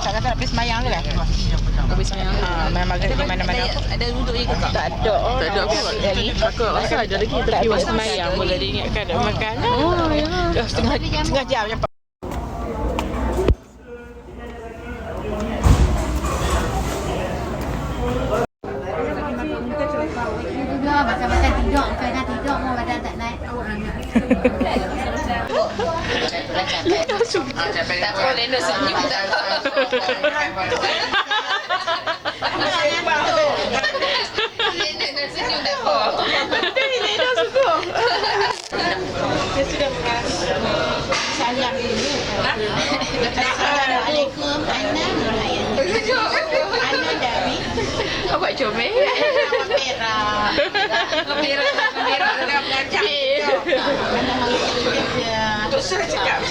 Tak kata nak pergi semayang ke kan? Habis semayang. Malam maghrib di mana-mana. Ada wuduk je ke? Tak ada. Tak ada apa lagi. Aku rasa ada lagi tepi waktu semayang boleh diingatkan ada makan. Oh ya. Dah setengah jam je. Baca-baca tidur, kena tidur mau badan tak naik. Lena suka. Tak apa, Lena senyum tak Lena nak senyum tak apa. Lena suka. Dia sudah sayang dulu. Assalamualaikum. Ana Nurhayati. Ana dari Awak comel. Awak Perak. Merah dah mengajak. Ana kerja. Tok Sir cakap.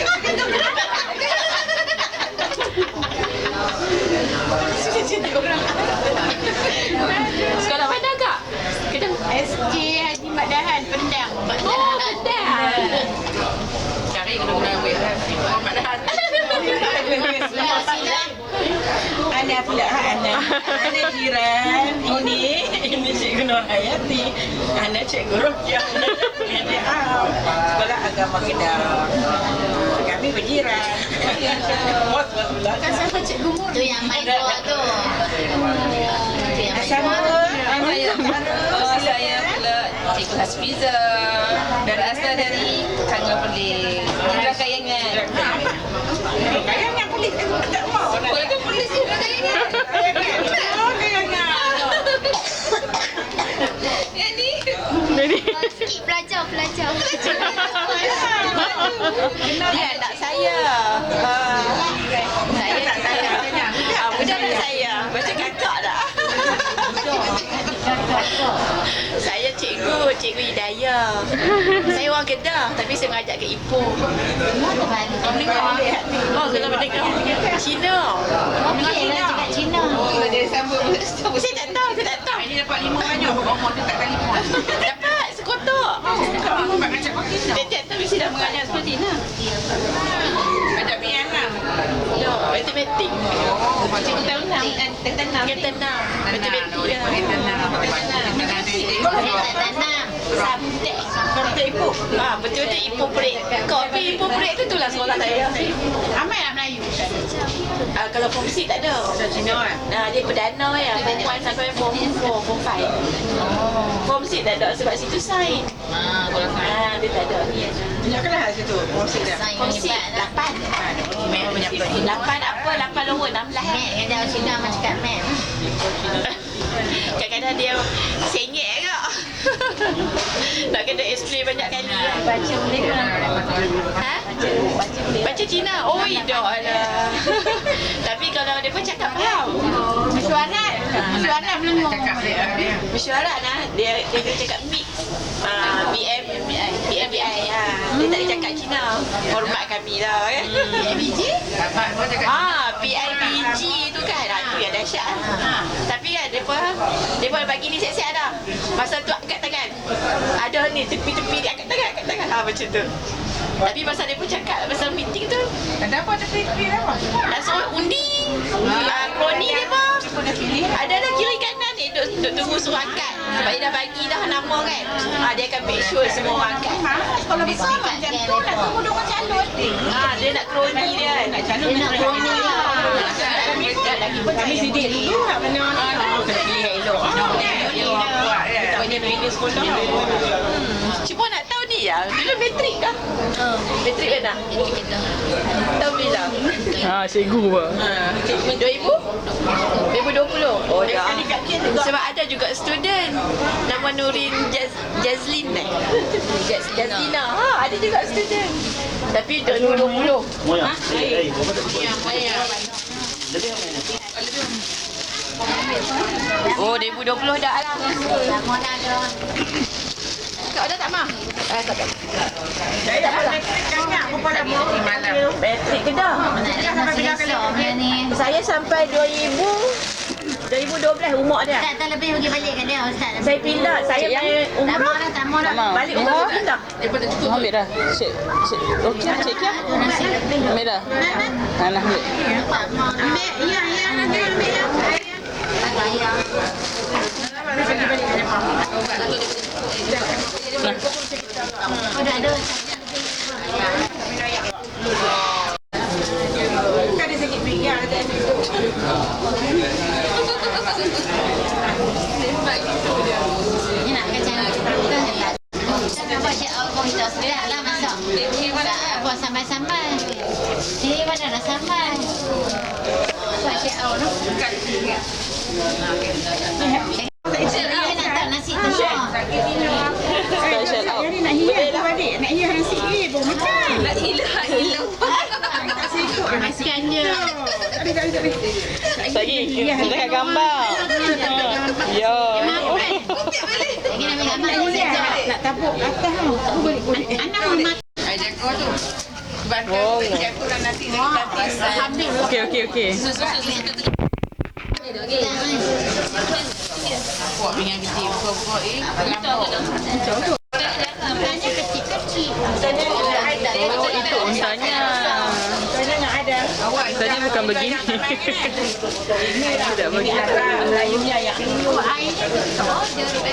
Sekolah mana kak? Kedang. SJ Haji Mat Dahan Pendang. Oh, kedang. Cari guna-guna weh. Mak dah. Ana pula Ana. Ana jiran ini Cikgu Nurhayati. Ana Cikgu Rokiah. Ana Am. Sekolah Agama Kedah. Kami berjiran. Bos pula. Kan siapa cikgu Mur? Tu yang main tua tu. Tu yang main Sama. tua. Saya pula Cikgu Hasfiza. Berasal dari Tangga Pelik. Inilah Kayangan. Kayangan polis tak mau nak. Boleh ke polis juga Kayangan? Yang ni. Sikit pelajar. Dia anak saya. Saya tak saya. Budak anak saya. Macam kakak tak? Saya Cikgu Hidayah. Saya orang Kedah tapi saya mengajar ke Ipoh. Oh, Kedah Merdeka. Cina. Okey lah cakap Cina. Dia sambung. Saya tak tahu. Ini dapat 5 banyak. Berapa dia tak telefon. Dapat sekotak. Kamu mak kacak pakai tau. Dia tak tahu mesti dah mengajar seperti ni. Ada biar lah. Ya, matematik. Cikgu tahun 6. Tenang. Dia tenang. Matematik dia. Saya tak tanam. Sampai. Sampai Ipoh. Betul-betul Ipoh Perik. Kopi Ipoh Perik tu itulah sekolah saya. Ramai lah Melayu. Kalau form 6 tak ada. Cina kan? Dia perdana ya. Form 1 sampai form 4, form 5. Form 6 tak ada sebab situ sains. Kalau saya. Dia tak ada. Banyak kelas situ. Musik dah. Sains Form 6 hebat lah. 8. Mek banyak pula. 8 apa? 8 lower 16. Mek kata orang Cina macam cakap Mek. Kadang-kadang dia sengit ke. Nak kena explain banyak kali. Baca boleh ke? Ha? Baca Cina? Oh, tidak lah. Tapi kalau dia pun cakap faham. Mesyuarat. Mesyuarat belum. Mesyuarat lah. Dia kena cakap mix. BM, BI. Dia tak boleh cakap Cina. Hormat kami lah. BJ? PIBG tu kan. Itu yang dahsyat. Tapi kan, dia pun bagi ni siap-siap dah. Masa tu angkat tangan. Ada ni tepi-tepi dia angkat tangan. Macam tu. Tapi masa dia pun cakap pasal meeting tu, Ada apa tepi-tepi apa? langsung undi. Kroni dia pun. Ada dah kiri kanan ni duk tunggu suruh angkat. Sebab dia dah bagi dah nama kan. Dia akan make sure semua orang angkat. Sekolah besar macam tu nak tunggu dorang calon. Dia nak kroni dia. Nak calon Dia nak kroni lah. Kami sidik dulu nak kena kena pilih yang elok. Tak boleh pilih sekolah. Cuma nak tahu ni ya. Dulu matrik kah? Matrik mana? Tahun bila? Cikgu apa? 2020? Oh dah. Sebab ada juga student nama Nurin Jazlin Jazlina. Ada juga student. Tapi 2020. Oh 2020 dah lah. Lama dah ada. Kau dah tak mah? Tak. Saya dah elektrik kanyak berapa lama? Matrik ke dah? Nak selesai dia ni. Saya sampai 2012 umur dia. Tak lebih pergi balik ke dia Ustaz. Saya pindah. Saya main umrah. Tak mau dah. Balik umrah pindah. Ambil dah. Cik Rokiah, Cik Kia. Tu nasi lebih. Ambil dah. Nak ambil. Tak mau. Ambil. Ya, nanti ambil ya. Bayar. Oh, dah ada. Kan dia sakit pinggang kata. Ni nak kacang kita. Kita buat cik Allah kita sedap lah masak. Tak buat sambal-sambal. Ini mana nak sambal? Macam awak nak. Saya nak tak nasi tu. Special out. Boleh lah. Nak hias nasi ni, boleh makan. Nak hilang. Makan je. Lagi, kita tengok gambar. Ya. Lagi nak ambil gambar ni sekejap. Nak tabuk atas tau. Boleh. Anak mau makan. Ai jago tu. Sebab jago lah nasi nanti. Okey. Buat pinggan kecil. Buat Tanya kecil-kecil. Oh, itu untanya. Untanya bukan begini. Tidak begitu. Melayunya yang Buat air je. Oh, dia ada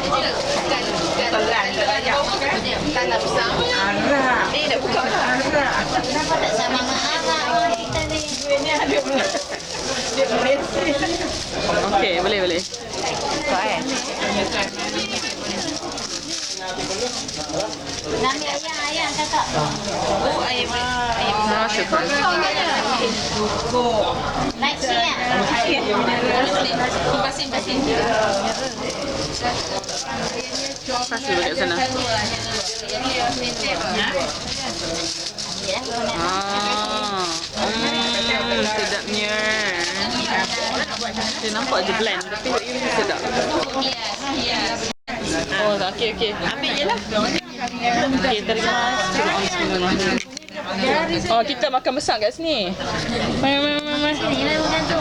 tanah besar. Ni nak buka dah. tak sama marah kita ni. Okey, boleh. Nak ambil ayam kakak. Oh, ayam. Syukran. Naik sini lah. Basin. Pas dulu kat sana. Sedapnya. Dia nampak je bland, tapi ini sedap. Oh, okey. Ambil je lah. Okey, terima kasih. Oh, kita makan besar kat sini. Mari. Sini lah bukan tu.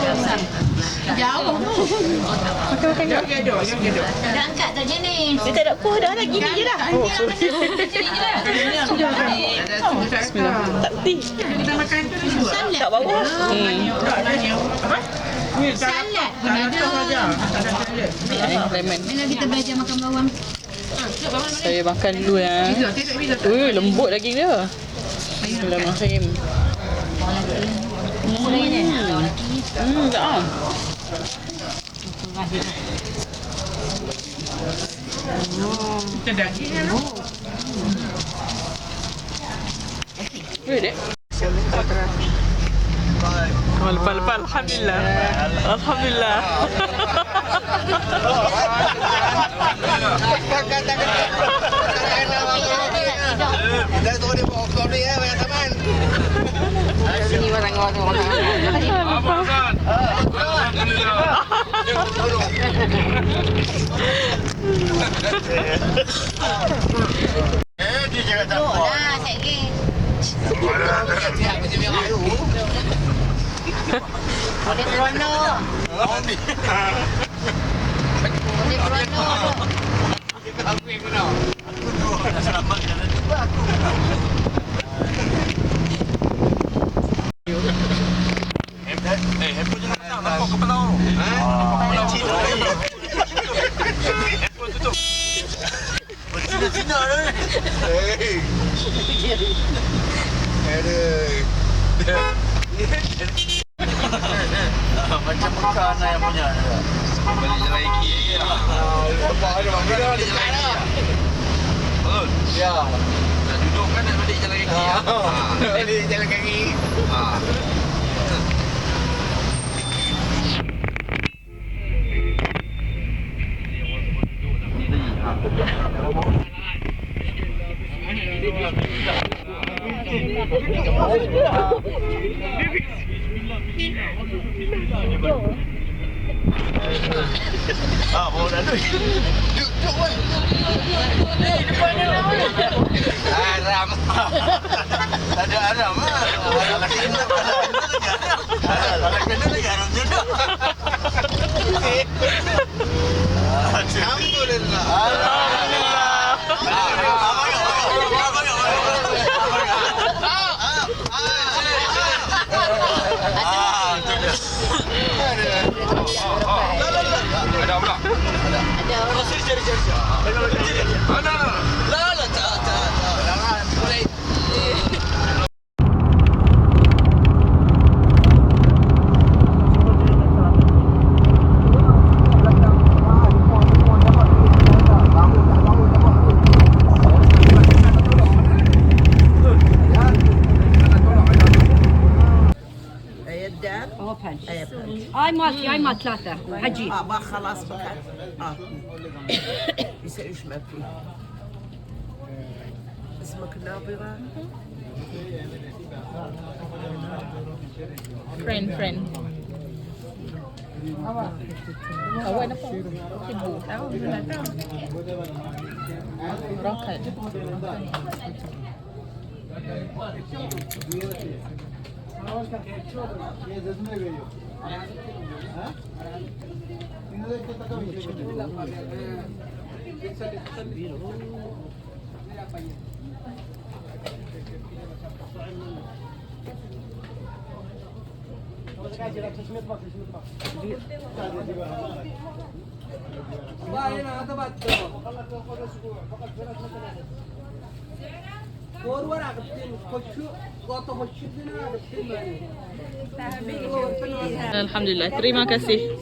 Jauh. Makan. Dah angkat tak je ni. Dia tak ada kuah dah, gini je dah. Oh, sorry. Bismillah. Tak peti. Tak bawah. Salad pun ada. Lemon. Bila kita belajar makan bawang. Saya makan dulu ya. Lembut daging dia. Bismillahirrahmanirrahim. Tak. Dek. Oh, lepas. Alhamdulillah. Kita tu dia bawa kau ni banyak teman. Sini orang. Dia jangan tak Duduk lah sikit. Boleh beronok. handphone jangan datang. Nampak kepala orang. Cina. Handphone tutup. Cina ni. Macam bukan yang punya. Balik jalan lagi. Nampak ada balik jalan lagi. Betul? Ya. Nak duduk kan nak balik jalan kaki. Balik jalan kaki. Bawa dah tu. Duduk weh. Depan dia lah. Haram. Tak ada haram ah. Kalau kena lagi haram juga. Alhamdulillah. Ada pula. Ada. Cari. Ada. La tak. Jangan. Boleh. جواب حج هاي مالتي هاي مال 3 حجي ما خلاص بقى يسأل ايش ما فيه اسمك نابغة Friend. Kawan apa? Ibu. Tahu, tak tahu. Rokat. Alhamdulillah, terima kasih.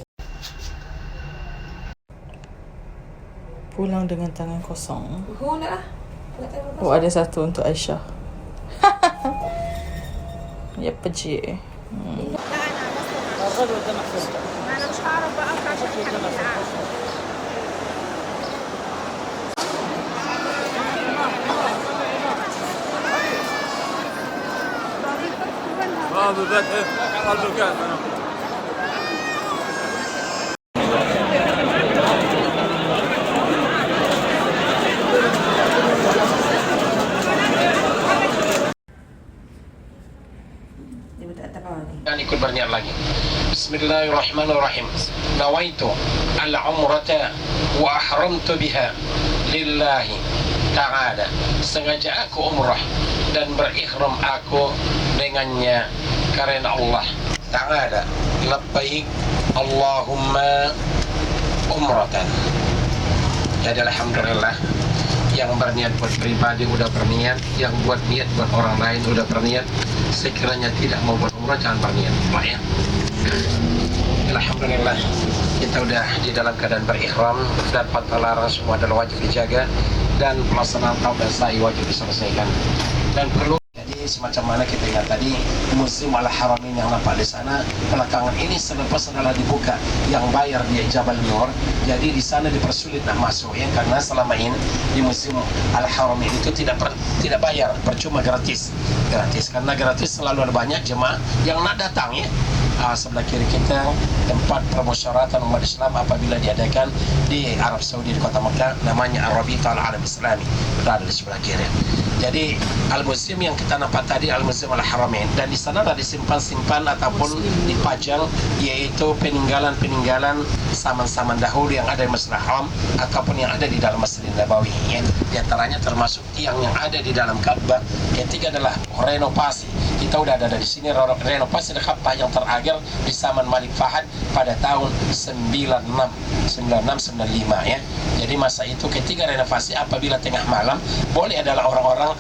Pulang dengan tangan kosong. Oh, ada satu untuk Aisyah. Ya peci. Dan ikut berniat lagi. Bismillahirrahmanirrahim. Nawaitu al-umrata wa ahramtu biha lillahi ta'ala. Sengaja aku umrah dan berihram aku dengannya karena Allah Ta'ala. Labbaik Allahumma umratan. Jadi alhamdulillah, yang berniat buat pribadi udah berniat, yang buat niat buat orang lain udah berniat. Sekiranya tidak mau buat umrah jangan berniat, Pak ya. Alhamdulillah, kita udah di dalam keadaan berihram dan pantang larang semua adalah wajib dijaga dan pelaksanaan tawaf dan sa'i wajib diselesaikan. Dan perlu jadi semacam mana kita lihat tadi Museum Al-Haramain yang nampak di sana belakangan ini selepas adalah dibuka yang bayar di Jabal Nur, jadi di sana dipersulit nak masuk ya, karena selama ini di Museum Al-Haramain itu tidak bayar, percuma, gratis karena gratis selalu ada banyak jemaah yang nak datang ya. Sebelah kiri kita tempat permusyawaratan umat Islam apabila diadakan di Arab Saudi di kota Mekah, namanya Ar-Rabita Al-Alam Islami, berada di sebelah kiri. Jadi al-museum yang kita nampak tadi al-Museum Al-Haramain, dan di sana ada disimpan ataupun dipajang yaitu peninggalan-peninggalan saman-saman dahulu yang ada di Masjidil Haram ataupun yang ada di dalam Masjid Nabawi ya. Di antaranya termasuk tiang yang ada di dalam Ka'bah. Ketiga adalah renovasi. Kita udah ada di sini renovasi Ka'bah yang terakhir di zaman Malik Fahad pada tahun 96-95 ya. Jadi masa itu ketika renovasi, apabila tengah malam boleh adalah orang-orang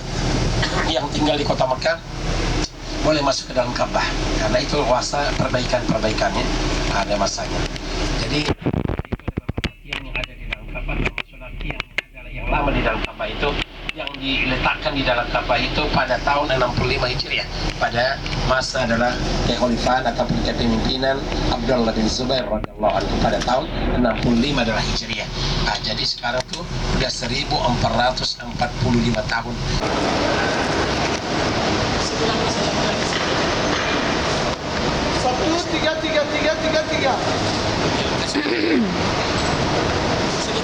yang tinggal di kota Mekah boleh masuk ke dalam Ka'bah, karena itu masa perbaikannya ada masanya. Jadi tiang yang ada di dalam Ka'bah termasuk tiang yang lama di dalam Ka'bah itu yang diletakkan di dalam Ka'bah itu pada tahun 65 Hijriah, pada masa adalah kekhalifahan ataupun kepemimpinan Abdullah bin Zubair radhiyallahu anhu pada tahun 65 adalah Hijriah. Jadi sekarang tuh udah 1445 tahun. Tiga.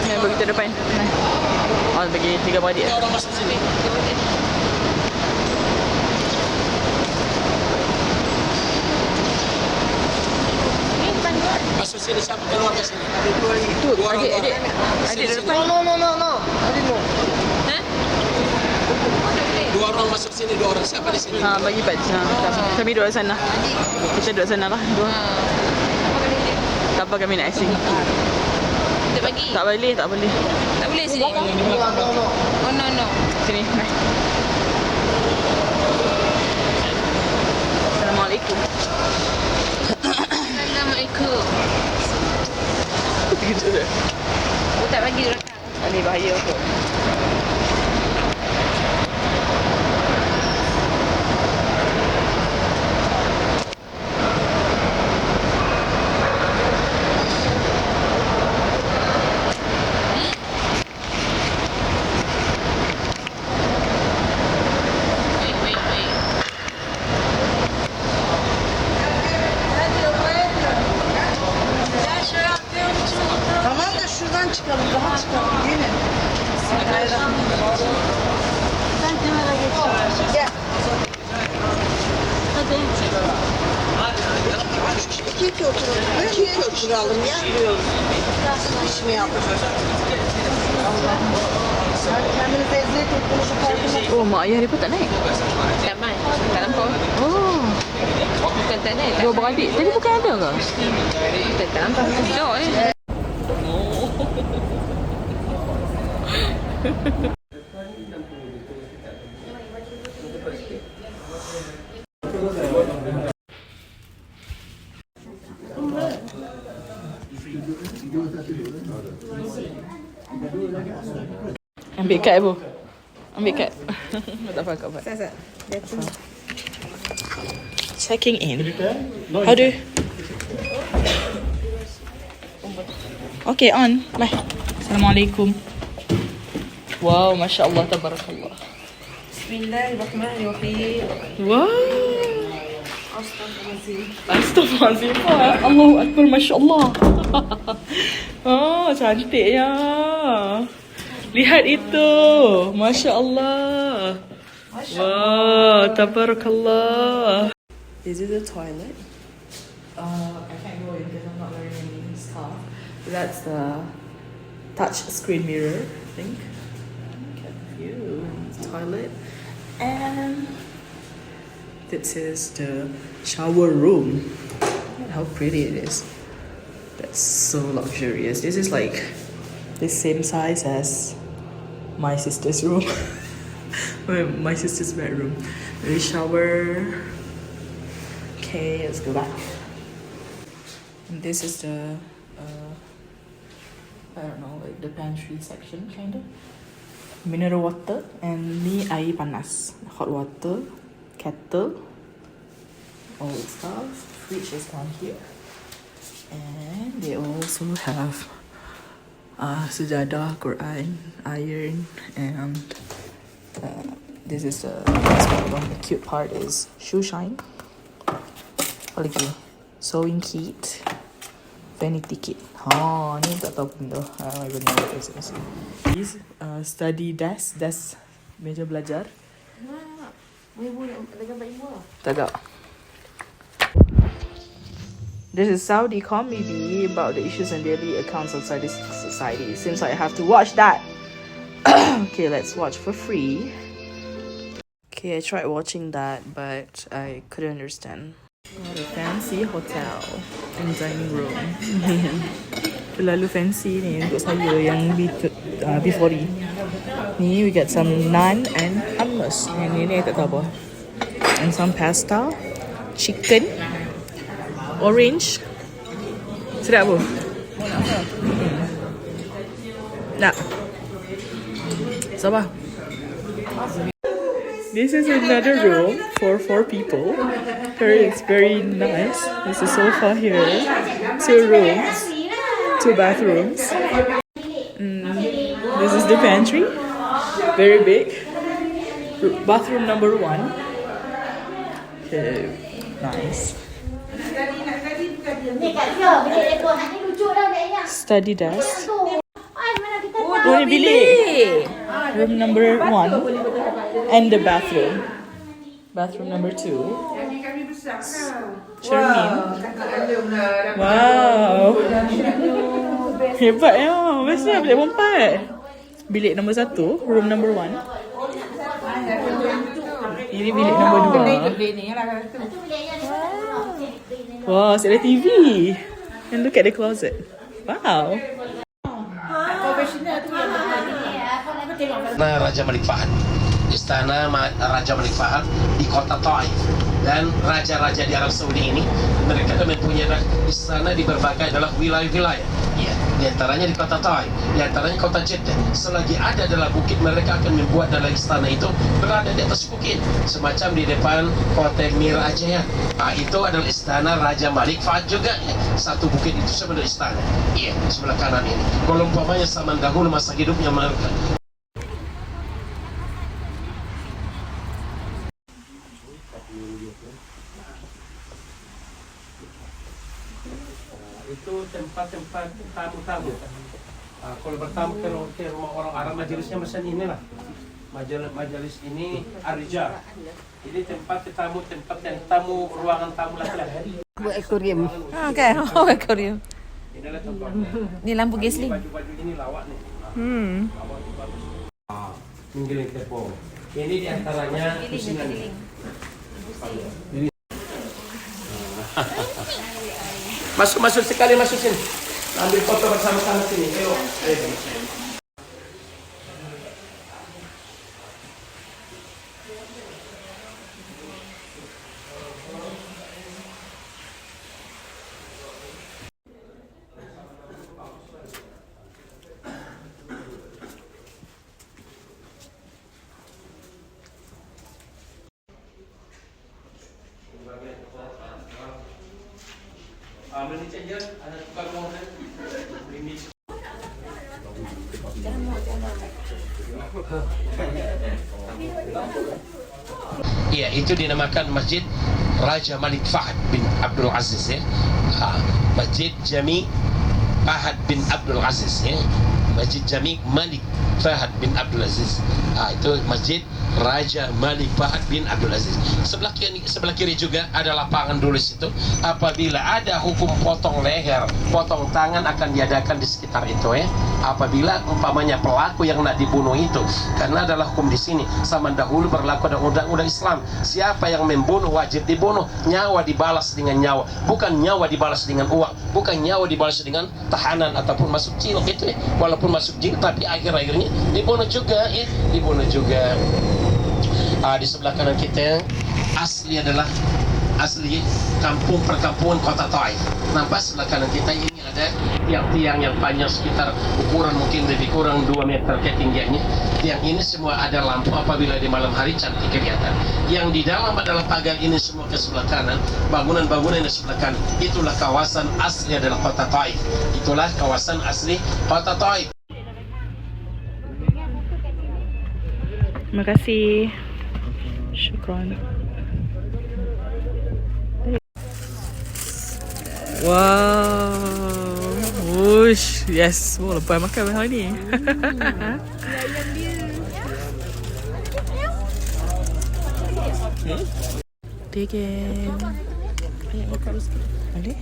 Yang bagi kita depan. Oh, bagi 3 beradik. Orang masuk sini. Masuk sini, siapa keluar ke sini? Itu adik depan. No. Dua orang masuk sini, 2 orang. Siapa di sini? Bagi badge. Kami duduk sana. Kita duduk sana lah. Tak apa, kami nak asing. Kita bagi. Tak boleh. Tak boleh sini. Oh no. Sini. Nah. Assalamualaikum. Assalamualaikum. Gitu dah. Aku tak bagi rekam. Ini bahaya tu. oturalım ya. İş mi yapacağız? Kendinize eziyet ettiğinizi farkında. Oh, mak ayah dia pun tak naik. Tak mai. Tak nampak. Oh, Bukan tak naik. dua beradik. Tadi bukan ada ke? Tak nampak. Sekejap Ambil kad Ibu. Ambil kad. Tak apa, kau buat. Checking in. How do? Okay, on. Bye. Assalamualaikum. Wow, Masya Allah, Tabarakallah. Bismillahirrahmanirrahim. Wow. Astaghfirullahaladzim. Allahu Akbar, Masya Allah. Oh, cantiknya. Lihat itu. Masya Allah. Wow, Tabarakallah. Is it a toilet? I can't go in because I'm not wearing any stuff. That's the touch screen mirror, I think. Look at the view. Toilet. And this is the shower room. Look at how pretty it is. That's so luxurious. This is like the same size as my sister's room. My sister's bedroom. The shower. Okay, let's go back. And this is the I don't know, like the pantry section kind of. Mineral water and ni air panas, hot water, kettle, all the stuff. Fridge is down here, and they also have sejadah, Quran, iron, and this is the one. The cute part is shoe shine. Apa lagi? Sewing kit, vanity kit. Oh, ni tak tahu pun dah. I don't even know what this is. This study desk, meja belajar. Tak ada. This is Saudi comedy about the issues and daily accounts of Saudi society. Seems like I have to watch that. Okay, let's watch for free. Okay, I tried watching that, but I couldn't understand. What a fancy hotel and dining room. Terlalu fancy ni untuk saya yang B40. Ni we get some naan and hummus. Yang ni tak tahu apa. And some pasta, chicken, orange. Sedap apa? Nak. Sabar. This is another room for 4 people. It's very nice. There's a sofa here, 2 rooms, 2 bathrooms. This is the pantry, very big. Bathroom number 1. Okay, nice. Study desk. Oh, ni bilik. Room number 1 and the bathroom. Bathroom number 2. Cermin. Wow. Hebat ya. Biasanya bilik lompat. Bilik nombor 1, room number 1. Ini bilik nombor 2. Wow, ada TV. And look at the closet. Wow. Raja Malik Fahad, istana Raja Malik Fahad di kota Taif. Dan raja-raja di Arab Saudi ini mereka mempunyai istana di berbagai adalah wilayah-wilayah. Ya, di antaranya di kota Taif, di antaranya kota Jeddah. Selagi ada dalam bukit, mereka akan membuat dalam istana itu berada di atas bukit, semacam di depan Hotel Mira Jaya. Itu adalah istana Raja Malik Fahad juga. Ya. Satu bukit itu sebelah istana. Iya, sebelah kanan ini. Kalau umpamanya zaman dahulu masa hidupnya mereka. Itu tempat-tempat tamu-tamu. Kalau bertamu ke rumah orang Arab, majelisnya macam inilah. Majelis ini Arija. Jadi tempat tamu, tempat yang tamu, ruangan tamu laki-laki. Buat akuarium. Kan? Oh, akuarium. Ni lampu gasling. Baju-baju ini lawak nih. Menggiling tepung. Ini diantaranya pusingan. Masuk sekali, masuk sini. Ambil foto bersama-sama sini. Ayo. Money changer, ada tukar uang kan? Iya, itu dinamakan Masjid Raja Malik Fahd bin Abdul Aziz ya. Masjid Jami Fahd bin Abdul Aziz ya. Masjid Jami Malik Fahd bin Abdul Aziz. Itu Masjid Raja Malik Fahd bin Abdul Aziz. Sebelah kiri juga ada lapangan dulu situ. Apabila ada hukum potong leher, potong tangan akan diadakan di sekitar itu ya. Apabila umpamanya pelaku yang nak dibunuh itu, karena adalah hukum di sini zaman dahulu berlaku ada undang-undang Islam. Siapa yang membunuh wajib dibunuh, nyawa dibalas dengan nyawa, bukan nyawa dibalas dengan uang, bukan nyawa dibalas dengan tahanan ataupun masuk jil gitu ya. Walaupun masuk jil tapi akhir-akhirnya dibunuh juga ya, dibunuh juga. Di sebelah kanan kita asli kampung perkampungan kota Taif. Nampak sebelah kanan kita ini ada tiang-tiang yang panjang sekitar ukuran mungkin lebih kurang 2 meter ketinggiannya. Tiang ini semua ada lampu, apabila di malam hari cantik kelihatan. Yang di dalam adalah pagar ini semua ke sebelah kanan, bangunan-bangunan di sebelah kanan. Itulah kawasan asli adalah kota Taif. Itulah kawasan asli kota Taif. Terima kasih. Syukran. Wow. Wush. Yes. Oh, lepas makan hari ni. Tiket. Boleh?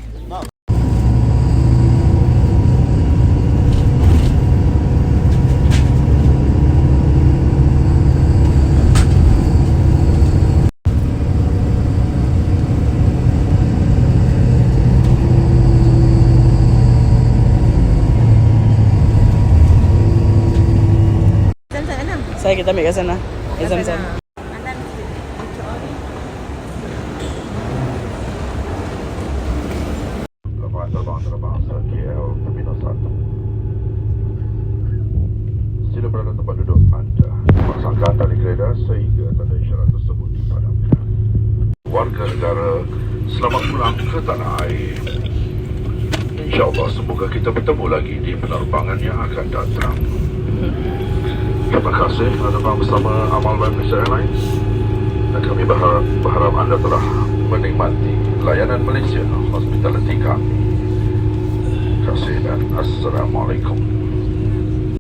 Saya kita ambil kat sana. Zam-zam. Terbang KL Terminal 1. Sila berada tempat duduk anda. Pasangkan tali kereta sehingga tanda isyarat tersebut dipadamkan. Warga negara, selamat pulang ke tanah air. InsyaAllah semoga kita bertemu lagi di penerbangan yang akan datang. Terima kasih terbang bersama Amal Malaysia Airlines, dan kami berharap anda telah menikmati layanan Malaysia Hospitality kami. Terima kasih dan Assalamualaikum.